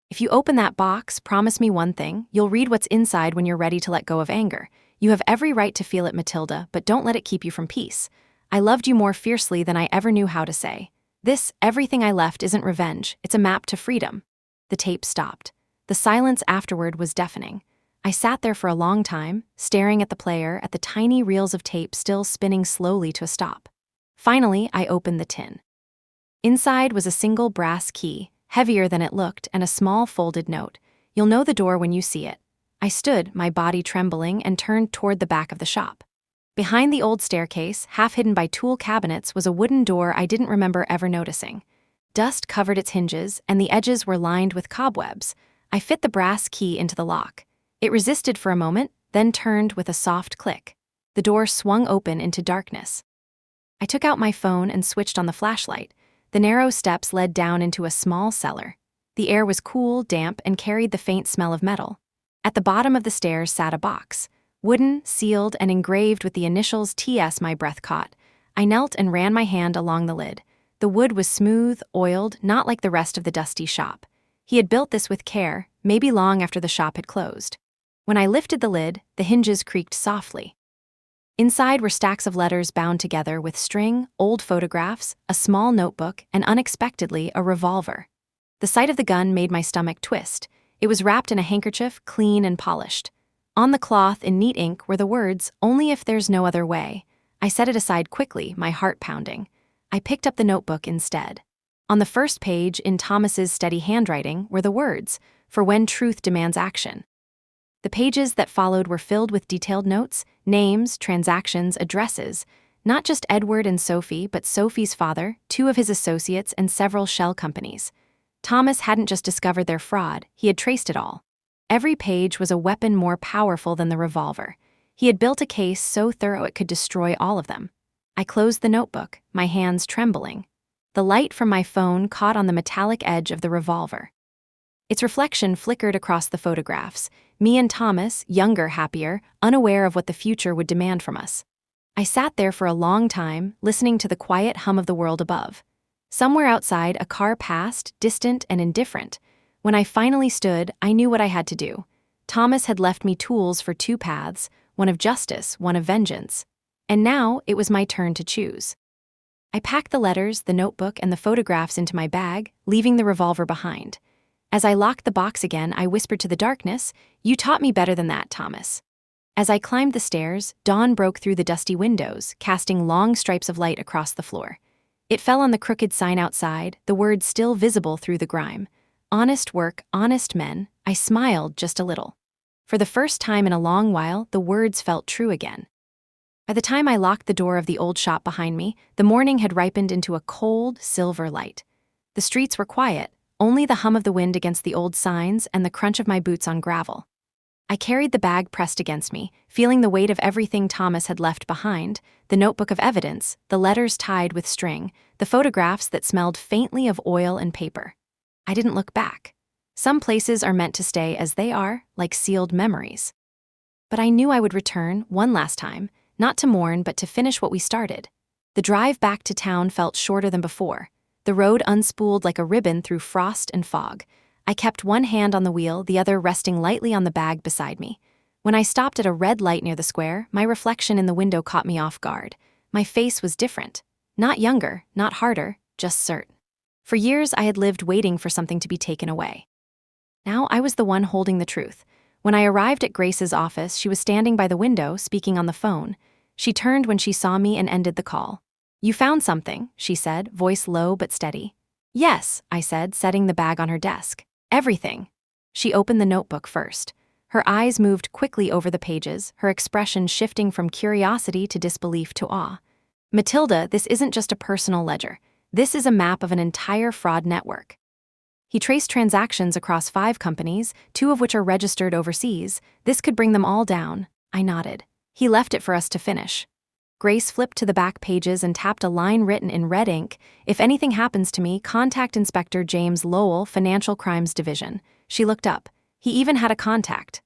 "If you open that box, promise me one thing. You'll read what's inside when you're ready to let go of anger. You have every right to feel it, Matilda, but don't let it keep you from peace. I loved you more fiercely than I ever knew how to say. This, everything I left, isn't revenge. It's a map to freedom." The tape stopped. The silence afterward was deafening. I sat there for a long time, staring at the player, at the tiny reels of tape still spinning slowly to a stop. Finally, I opened the tin. Inside was a single brass key, heavier than it looked, and a small folded note. "You'll know the door when you see it." I stood, my body trembling, and turned toward the back of the shop. Behind the old staircase, half hidden by tool cabinets, was a wooden door I didn't remember ever noticing. Dust covered its hinges, and the edges were lined with cobwebs. I fit the brass key into the lock. It resisted for a moment, then turned with a soft click. The door swung open into darkness. I took out my phone and switched on the flashlight. The narrow steps led down into a small cellar. The air was cool, damp, and carried the faint smell of metal. At the bottom of the stairs sat a box, wooden, sealed, and engraved with the initials TS. My breath caught. I knelt and ran my hand along the lid. The wood was smooth, oiled, not like the rest of the dusty shop. He had built this with care, maybe long after the shop had closed. When I lifted the lid, the hinges creaked softly. Inside were stacks of letters bound together with string, old photographs, a small notebook, and unexpectedly, a revolver. The sight of the gun made my stomach twist. It was wrapped in a handkerchief, clean and polished. On the cloth, in neat ink, were the words, "Only if there's no other way." I set it aside quickly, my heart pounding. I picked up the notebook instead. On the first page, in Thomas's steady handwriting, were the words, "For when truth demands action." The pages that followed were filled with detailed notes, names, transactions, addresses. Not just Edward and Sophie, but Sophie's father, 2 of his associates, and several shell companies. Thomas hadn't just discovered their fraud, he had traced it all. Every page was a weapon more powerful than the revolver. He had built a case so thorough it could destroy all of them. I closed the notebook, my hands trembling. The light from my phone caught on the metallic edge of the revolver. Its reflection flickered across the photographs, me and Thomas, younger, happier, unaware of what the future would demand from us. I sat there for a long time, listening to the quiet hum of the world above. Somewhere outside, a car passed, distant and indifferent. When I finally stood, I knew what I had to do. Thomas had left me tools for 2 paths, one of justice, one of vengeance. And now, it was my turn to choose. I packed the letters, the notebook, and the photographs into my bag, leaving the revolver behind. As I locked the box again, I whispered to the darkness, "You taught me better than that, Thomas." As I climbed the stairs, dawn broke through the dusty windows, casting long stripes of light across the floor. It fell on the crooked sign outside, the words still visible through the grime. "Honest work, honest men." I smiled just a little. For the first time in a long while, the words felt true again. By the time I locked the door of the old shop behind me, the morning had ripened into a cold, silver light. The streets were quiet, only the hum of the wind against the old signs and the crunch of my boots on gravel. I carried the bag pressed against me, feeling the weight of everything Thomas had left behind, the notebook of evidence, the letters tied with string, the photographs that smelled faintly of oil and paper. I didn't look back. Some places are meant to stay as they are, like sealed memories. But I knew I would return, one last time, not to mourn but to finish what we started. The drive back to town felt shorter than before. The road unspooled like a ribbon through frost and fog. I kept one hand on the wheel, the other resting lightly on the bag beside me. When I stopped at a red light near the square, my reflection in the window caught me off guard. My face was different. Not younger, not harder, just certain. For years I had lived waiting for something to be taken away. Now I was the one holding the truth. When I arrived at Grace's office, she was standing by the window, speaking on the phone. She turned when she saw me and ended the call. "You found something," she said, voice low but steady. "Yes," I said, setting the bag on her desk. "Everything." She opened the notebook first. Her eyes moved quickly over the pages, her expression shifting from curiosity to disbelief to awe. "Matilda, this isn't just a personal ledger. This is a map of an entire fraud network." He traced transactions across 5 companies, 2 of which are registered overseas. This could bring them all down. I nodded. He left it for us to finish. Grace flipped to the back pages and tapped a line written in red ink. "If anything happens to me, contact Inspector James Lowell, Financial Crimes Division." She looked up. He even had a contact.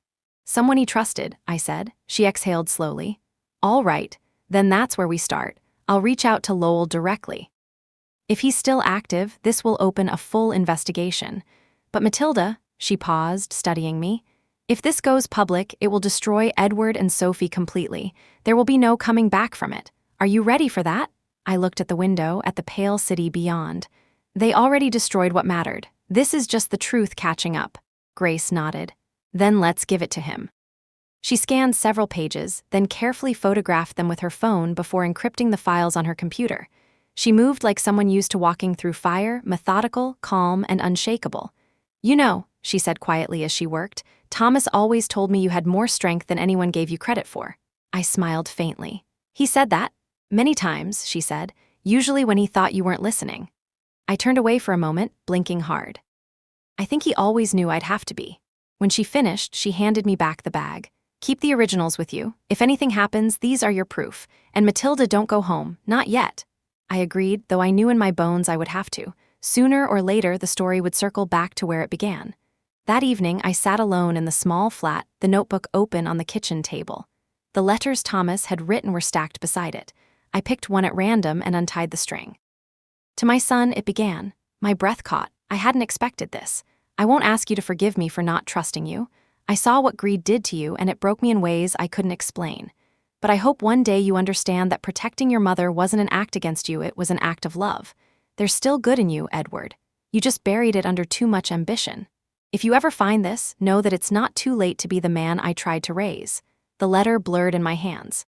"Someone he trusted," I said. She exhaled slowly. "All right, then that's where we start. I'll reach out to Lowell directly. If he's still active, this will open a full investigation. But Matilda," she paused, studying me, "if this goes public, it will destroy Edward and Sophie completely. There will be no coming back from it. Are you ready for that?" I looked at the window, at the pale city beyond. "They already destroyed what mattered. This is just the truth catching up." Grace nodded. "Then let's give it to him." She scanned several pages, then carefully photographed them with her phone before encrypting the files on her computer. She moved like someone used to walking through fire, methodical, calm, and unshakable. "You know," she said quietly as she worked, "Thomas always told me you had more strength than anyone gave you credit for." I smiled faintly. "He said that?" "Many times," she said, "usually when he thought you weren't listening." I turned away for a moment, blinking hard. I think he always knew I'd have to be. When she finished, she handed me back the bag. "Keep the originals with you. If anything happens, these are your proof. And Matilda, don't go home, not yet." I agreed, though I knew in my bones I would have to. Sooner or later, the story would circle back to where it began. That evening, I sat alone in the small flat, the notebook open on the kitchen table. The letters Thomas had written were stacked beside it. I picked one at random and untied the string. To my son, it began. My breath caught. I hadn't expected this. I won't ask you to forgive me for not trusting you. I saw what greed did to you, and it broke me in ways I couldn't explain. But I hope one day you understand that protecting your mother wasn't an act against you, it was an act of love. There's still good in you, Edward. You just buried it under too much ambition. If you ever find this, know that it's not too late to be the man I tried to raise. The letter blurred in my hands.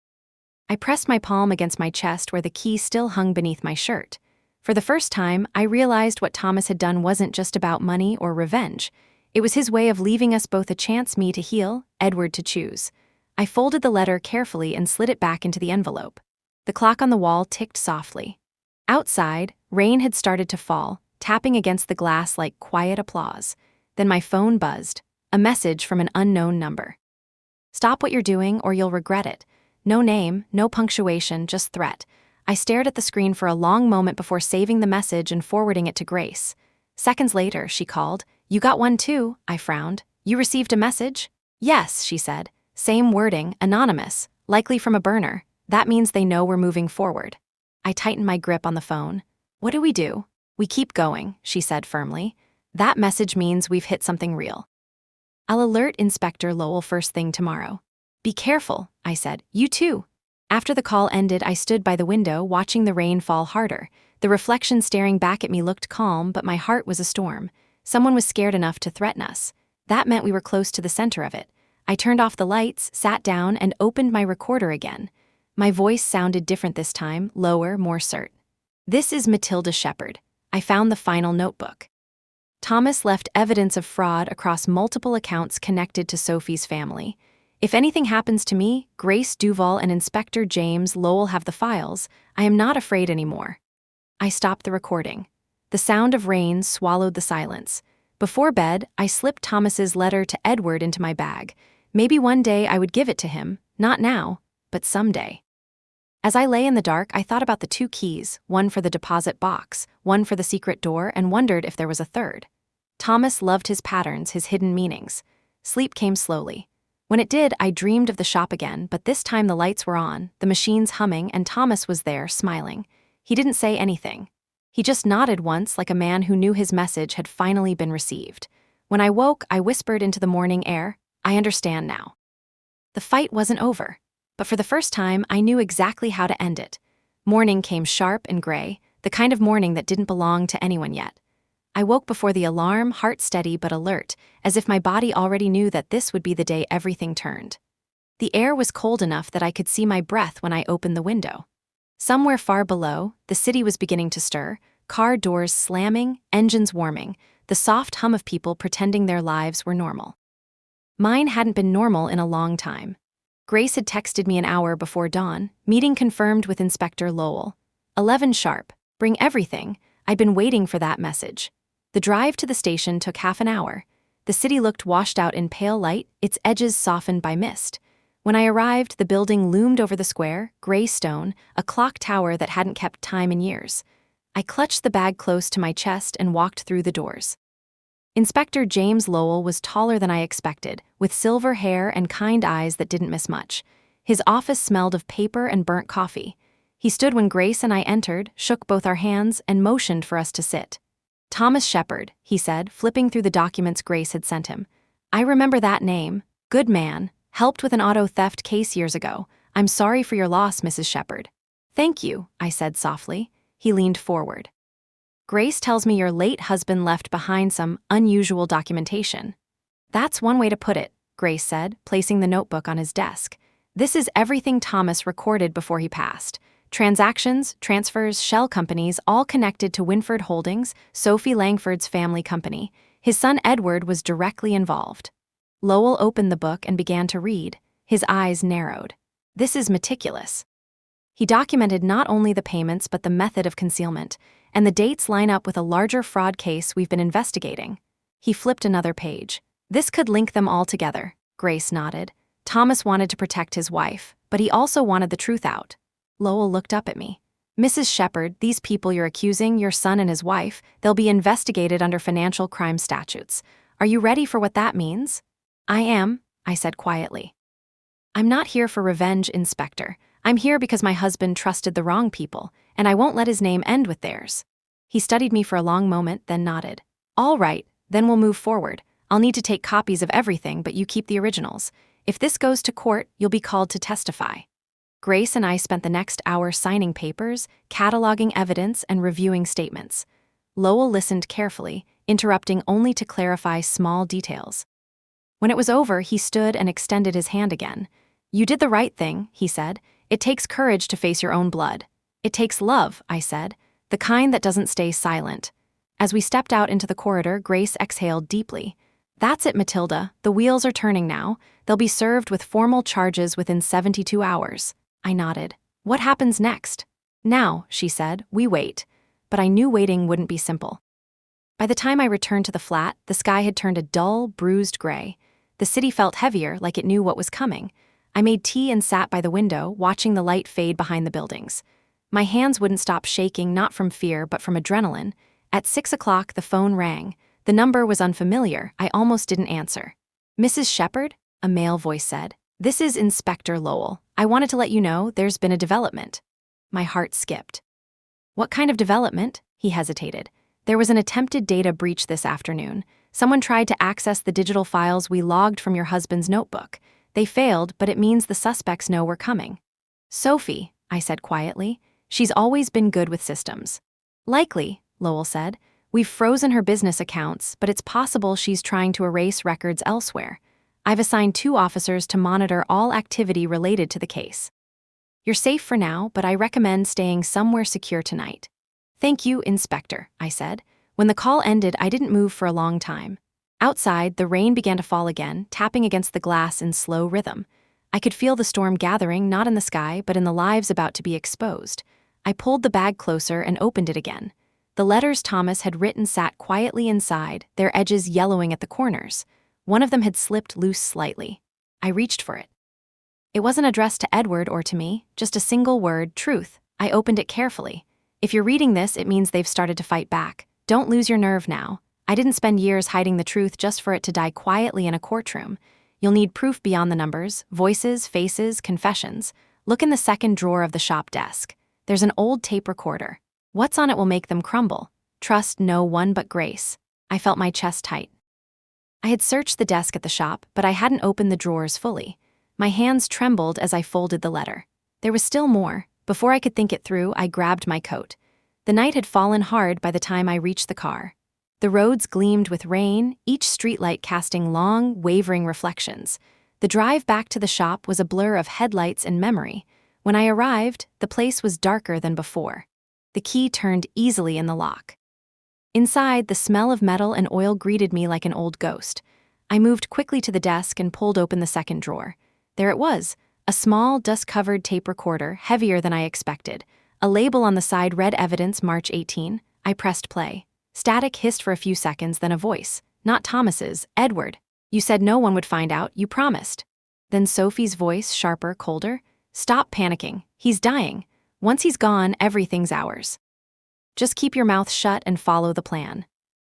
I pressed my palm against my chest where the key still hung beneath my shirt. For the first time, I realized what Thomas had done wasn't just about money or revenge. It was his way of leaving us both a chance, me to heal, Edward to choose. I folded the letter carefully and slid it back into the envelope. The clock on the wall ticked softly. Outside, rain had started to fall, tapping against the glass like quiet applause. Then my phone buzzed, a message from an unknown number. Stop what you're doing or you'll regret it. No name, no punctuation, just threat. I stared at the screen for a long moment before saving the message and forwarding it to Grace. Seconds later, she called. You got one too, I frowned. You received a message? Yes, she said. Same wording, anonymous, likely from a burner. That means they know we're moving forward. I tightened my grip on the phone. What do? We keep going, she said firmly. That message means we've hit something real. I'll alert Inspector Lowell first thing tomorrow. Be careful, I said. You too. After the call ended, I stood by the window, watching the rain fall harder. The reflection staring back at me looked calm, but my heart was a storm. Someone was scared enough to threaten us. That meant we were close to the center of it. I turned off the lights, sat down, and opened my recorder again. My voice sounded different this time, lower, more curt. This is Matilda Shepard. I found the final notebook. Thomas left evidence of fraud across multiple accounts connected to Sophie's family. If anything happens to me, Grace Duval and Inspector James Lowell have the files. I am not afraid anymore. I stopped the recording. The sound of rain swallowed the silence. Before bed, I slipped Thomas's letter to Edward into my bag. Maybe one day I would give it to him, not now, but someday. As I lay in the dark, I thought about the two keys, one for the deposit box, one for the secret door, and wondered if there was a third. Thomas loved his patterns, his hidden meanings. Sleep came slowly. When it did, I dreamed of the shop again, but this time the lights were on, the machines humming, and Thomas was there, smiling. He didn't say anything. He just nodded once, like a man who knew his message had finally been received. When I woke, I whispered into the morning air, I understand now. The fight wasn't over. But for the first time, I knew exactly how to end it. Morning came sharp and gray, the kind of morning that didn't belong to anyone yet. I woke before the alarm, heart steady but alert, as if my body already knew that this would be the day everything turned. The air was cold enough that I could see my breath when I opened the window. Somewhere far below, the city was beginning to stir, car doors slamming, engines warming, the soft hum of people pretending their lives were normal. Mine hadn't been normal in a long time. Grace had texted me an hour before dawn, meeting confirmed with Inspector Lowell. 11 sharp, bring everything. I'd been waiting for that message. The drive to the station took half an hour. The city looked washed out in pale light, its edges softened by mist. When I arrived, the building loomed over the square, gray stone, a clock tower that hadn't kept time in years. I clutched the bag close to my chest and walked through the doors. Inspector James Lowell was taller than I expected, with silver hair and kind eyes that didn't miss much. His office smelled of paper and burnt coffee. He stood when Grace and I entered, shook both our hands, and motioned for us to sit. Thomas Shepard, he said, flipping through the documents Grace had sent him. I remember that name. Good man. Helped with an auto theft case years ago. I'm sorry for your loss, Mrs. Shepard. Thank you, I said softly. He leaned forward. Grace tells me your late husband left behind some unusual documentation. That's one way to put it, Grace said, placing the notebook on his desk. This is everything Thomas recorded before he passed. Transactions, transfers, shell companies, all connected to Winford Holdings, Sophie Langford's family company. His son Edward was directly involved. Lowell opened the book and began to read. His eyes narrowed. This is meticulous. He documented not only the payments but the method of concealment, and the dates line up with a larger fraud case we've been investigating. He flipped another page. This could link them all together, Grace nodded. Thomas wanted to protect his wife, but he also wanted the truth out. Lowell looked up at me. Mrs. Shepherd, these people you're accusing, your son and his wife, they'll be investigated under financial crime statutes. Are you ready for what that means? I am, I said quietly. I'm not here for revenge, Inspector. I'm here because my husband trusted the wrong people, and I won't let his name end with theirs. He studied me for a long moment, then nodded. All right, then we'll move forward. I'll need to take copies of everything, but you keep the originals. If this goes to court, you'll be called to testify. Grace and I spent the next hour signing papers, cataloging evidence, and reviewing statements. Lowell listened carefully, interrupting only to clarify small details. When it was over, he stood and extended his hand again. You did the right thing, he said. It takes courage to face your own blood. It takes love, I said, the kind that doesn't stay silent. As we stepped out into the corridor, Grace exhaled deeply. That's it, Matilda. The wheels are turning now. They'll be served with formal charges within 72 hours. I nodded. What happens next? Now, she said, we wait. But I knew waiting wouldn't be simple. By the time I returned to the flat, the sky had turned a dull, bruised gray. The city felt heavier, like it knew what was coming. I made tea and sat by the window, watching the light fade behind the buildings. My hands wouldn't stop shaking, not from fear, but from adrenaline. At 6 o'clock, the phone rang. The number was unfamiliar. I almost didn't answer. Mrs. Shepherd? A male voice said. This is Inspector Lowell. I wanted to let you know there's been a development. My heart skipped. What kind of development? He hesitated. There was an attempted data breach this afternoon. Someone tried to access the digital files we logged from your husband's notebook. They failed, but it means the suspects know we're coming. Sophie, I said quietly. She's always been good with systems. Likely, Lowell said. We've frozen her business accounts, but it's possible she's trying to erase records elsewhere. I've assigned 2 officers to monitor all activity related to the case. You're safe for now, but I recommend staying somewhere secure tonight. Thank you, Inspector, I said. When the call ended, I didn't move for a long time. Outside, the rain began to fall again, tapping against the glass in slow rhythm. I could feel the storm gathering, not in the sky, but in the lives about to be exposed. I pulled the bag closer and opened it again. The letters Thomas had written sat quietly inside, their edges yellowing at the corners. One of them had slipped loose slightly. I reached for it. It wasn't addressed to Edward or to me, just a single word, truth. I opened it carefully. If you're reading this, it means they've started to fight back. Don't lose your nerve now. I didn't spend years hiding the truth just for it to die quietly in a courtroom. You'll need proof beyond the numbers, voices, faces, confessions. Look in the second drawer of the shop desk. There's an old tape recorder. What's on it will make them crumble. Trust no one but Grace. I felt my chest tight. I had searched the desk at the shop, but I hadn't opened the drawers fully. My hands trembled as I folded the letter. There was still more. Before I could think it through, I grabbed my coat. The night had fallen hard by the time I reached the car. The roads gleamed with rain, each streetlight casting long, wavering reflections. The drive back to the shop was a blur of headlights and memory. When I arrived, the place was darker than before. The key turned easily in the lock. Inside, the smell of metal and oil greeted me like an old ghost. I moved quickly to the desk and pulled open the second drawer. There it was, a small, dust-covered tape recorder, heavier than I expected. A label on the side read Evidence, March 18. I pressed play. Static hissed for a few seconds, then a voice. Not Thomas's, Edward. You said no one would find out, you promised. Then Sophie's voice, sharper, colder. Stop panicking. He's dying. Once he's gone, everything's ours. Just keep your mouth shut and follow the plan.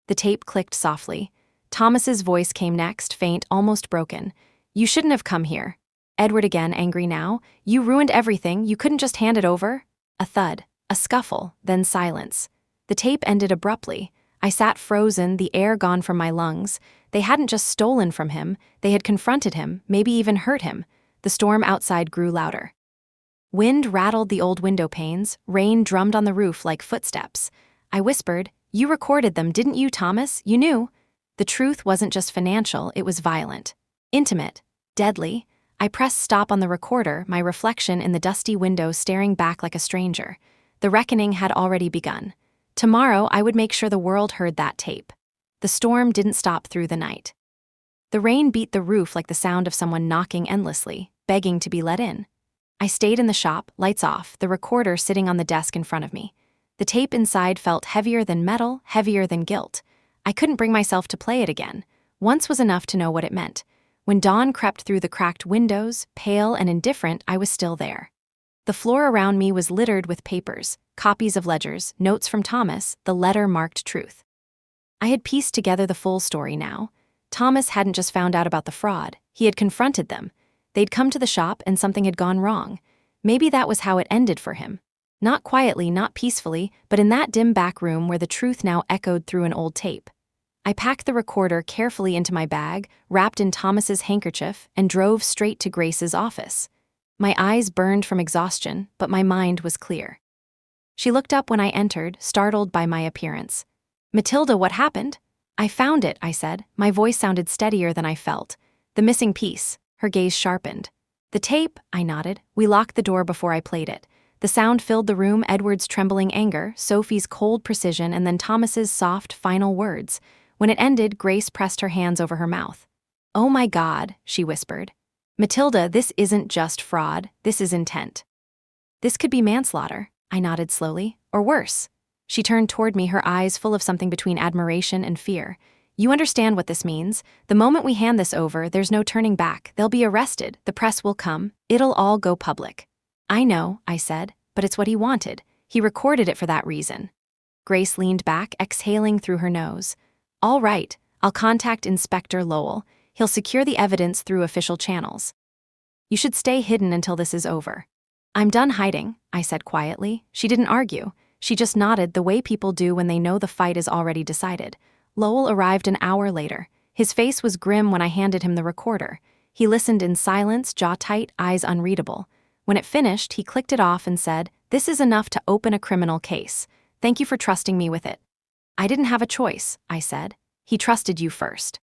The tape clicked softly. Thomas's voice came next, faint, almost broken. You shouldn't have come here. Edward again, angry now. You ruined everything. You couldn't just hand it over? A thud, a scuffle, then silence. The tape ended abruptly. I sat frozen, the air gone from my lungs. They hadn't just stolen from him. They had confronted him, maybe even hurt him. The storm outside grew louder. Wind rattled the old window panes, rain drummed on the roof like footsteps. I whispered, You recorded them, didn't you, Thomas? You knew. The truth wasn't just financial, it was violent. Intimate. Deadly. I pressed stop on the recorder, my reflection in the dusty window staring back like a stranger. The reckoning had already begun. Tomorrow, I would make sure the world heard that tape. The storm didn't stop through the night. The rain beat the roof like the sound of someone knocking endlessly, begging to be let in. I stayed in the shop, lights off, the recorder sitting on the desk in front of me. The tape inside felt heavier than metal, heavier than guilt. I couldn't bring myself to play it again. Once was enough to know what it meant. When dawn crept through the cracked windows, pale and indifferent, I was still there. The floor around me was littered with papers, copies of ledgers, notes from Thomas, the letter marked truth. I had pieced together the full story now. Thomas hadn't just found out about the fraud, he had confronted them. They'd come to the shop and something had gone wrong. Maybe that was how it ended for him. Not quietly, not peacefully, but in that dim back room where the truth now echoed through an old tape. I packed the recorder carefully into my bag, wrapped in Thomas's handkerchief, and drove straight to Grace's office. My eyes burned from exhaustion, but my mind was clear. She looked up when I entered, startled by my appearance. "Matilda, what happened?" "I found it," I said. My voice sounded steadier than I felt. "The missing piece." Her gaze sharpened. "The tape," I nodded. We locked the door before I played it. The sound filled the room, Edward's trembling anger, Sophie's cold precision, and then Thomas's soft, final words. When it ended, Grace pressed her hands over her mouth. "Oh my God," she whispered. "Matilda, this isn't just fraud, this is intent." "This could be manslaughter," I nodded slowly. "Or worse." She turned toward me, her eyes full of something between admiration and fear. "You understand what this means? The moment we hand this over, there's no turning back. They'll be arrested, the press will come, it'll all go public." "I know," I said, "but it's what he wanted. He recorded it for that reason." Grace leaned back, exhaling through her nose. "All right, I'll contact Inspector Lowell. He'll secure the evidence through official channels. You should stay hidden until this is over." "I'm done hiding," I said quietly. She didn't argue. She just nodded the way people do when they know the fight is already decided. Lowell arrived an hour later. His face was grim when I handed him the recorder. He listened in silence, jaw tight, eyes unreadable. When it finished, he clicked it off and said, "This is enough to open a criminal case. Thank you for trusting me with it." "I didn't have a choice," I said. "He trusted you first."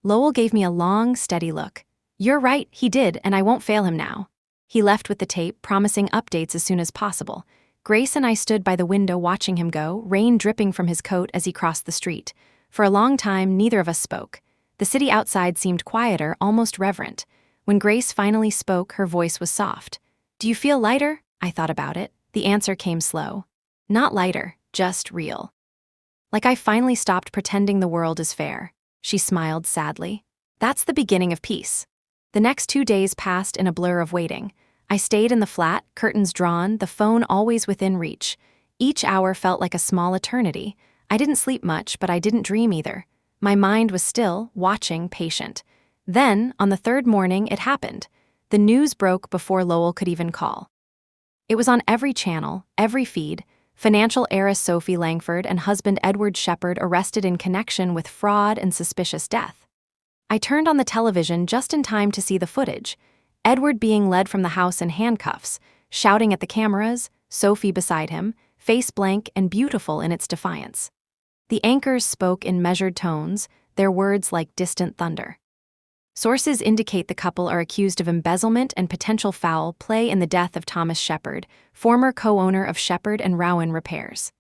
Lowell gave me a long, steady look. "You're right, he did, and I won't fail him now." He left with the tape, promising updates as soon as possible. Grace and I stood by the window watching him go, rain dripping from his coat as he crossed the street. For a long time, neither of us spoke. The city outside seemed quieter, almost reverent. When Grace finally spoke, her voice was soft. "Do you feel lighter?" I thought about it. The answer came slow. "Not lighter, just real. Like I finally stopped pretending the world is fair." She smiled sadly. "That's the beginning of peace." The next 2 days passed in a blur of waiting. I stayed in the flat, curtains drawn, the phone always within reach. Each hour felt like a small eternity. I didn't sleep much, but I didn't dream either. My mind was still, watching, patient. Then, on the third morning, it happened. The news broke before Lowell could even call. It was on every channel, every feed. Financial heiress Sophie Langford and husband Edward Shepard arrested in connection with fraud and suspicious death. I turned on the television just in time to see the footage. Edward being led from the house in handcuffs, shouting at the cameras, Sophie beside him, face blank and beautiful in its defiance. The anchors spoke in measured tones, their words like distant thunder. Sources indicate the couple are accused of embezzlement and potential foul play in the death of Thomas Shepard, former co-owner of Shepard and Rowan Repairs.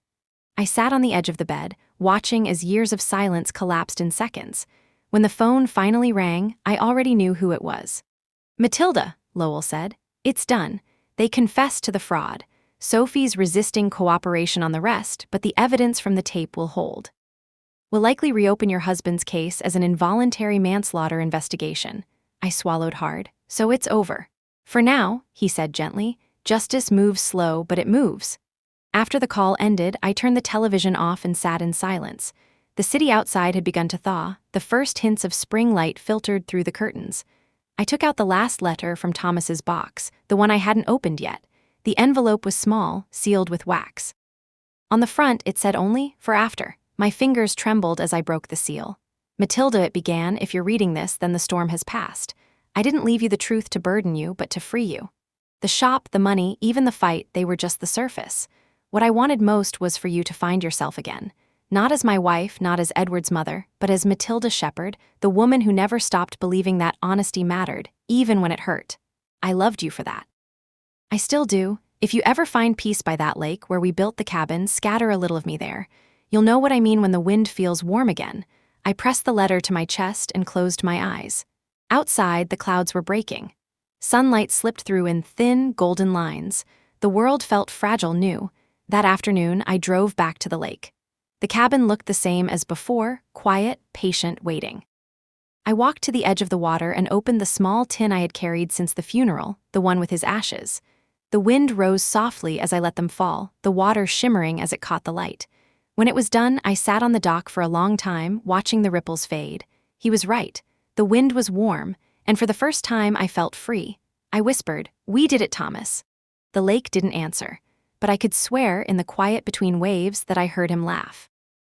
I sat on the edge of the bed, watching as years of silence collapsed in seconds. When the phone finally rang, I already knew who it was. "Matilda," Lowell said, "it's done. They confessed to the fraud. Sophie's resisting cooperation on the rest, but the evidence from the tape will hold. We'll likely reopen your husband's case as an involuntary manslaughter investigation." I swallowed hard. "So it's over." "For now," he said gently. "Justice moves slow, but it moves." After the call ended, I turned the television off and sat in silence. The city outside had begun to thaw. The first hints of spring light filtered through the curtains. I took out the last letter from Thomas's box, the one I hadn't opened yet. The envelope was small, sealed with wax. On the front, it said only, "For after." My fingers trembled as I broke the seal. "Matilda," it began, "if you're reading this, then the storm has passed. I didn't leave you the truth to burden you, but to free you. The shop, the money, even the fight, they were just the surface. What I wanted most was for you to find yourself again. Not as my wife, not as Edward's mother, but as Matilda Shepard, the woman who never stopped believing that honesty mattered, even when it hurt. I loved you for that. I still do. If you ever find peace by that lake where we built the cabin, scatter a little of me there. You'll know what I mean when the wind feels warm again." I pressed the letter to my chest and closed my eyes. Outside, the clouds were breaking. Sunlight slipped through in thin, golden lines. The world felt fragile new. That afternoon, I drove back to the lake. The cabin looked the same as before, quiet, patient, waiting. I walked to the edge of the water and opened the small tin I had carried since the funeral, the one with his ashes. The wind rose softly as I let them fall, the water shimmering as it caught the light. When it was done, I sat on the dock for a long time, watching the ripples fade. He was right. The wind was warm, and for the first time I felt free. I whispered, "We did it, Thomas." The lake didn't answer, but I could swear in the quiet between waves that I heard him laugh.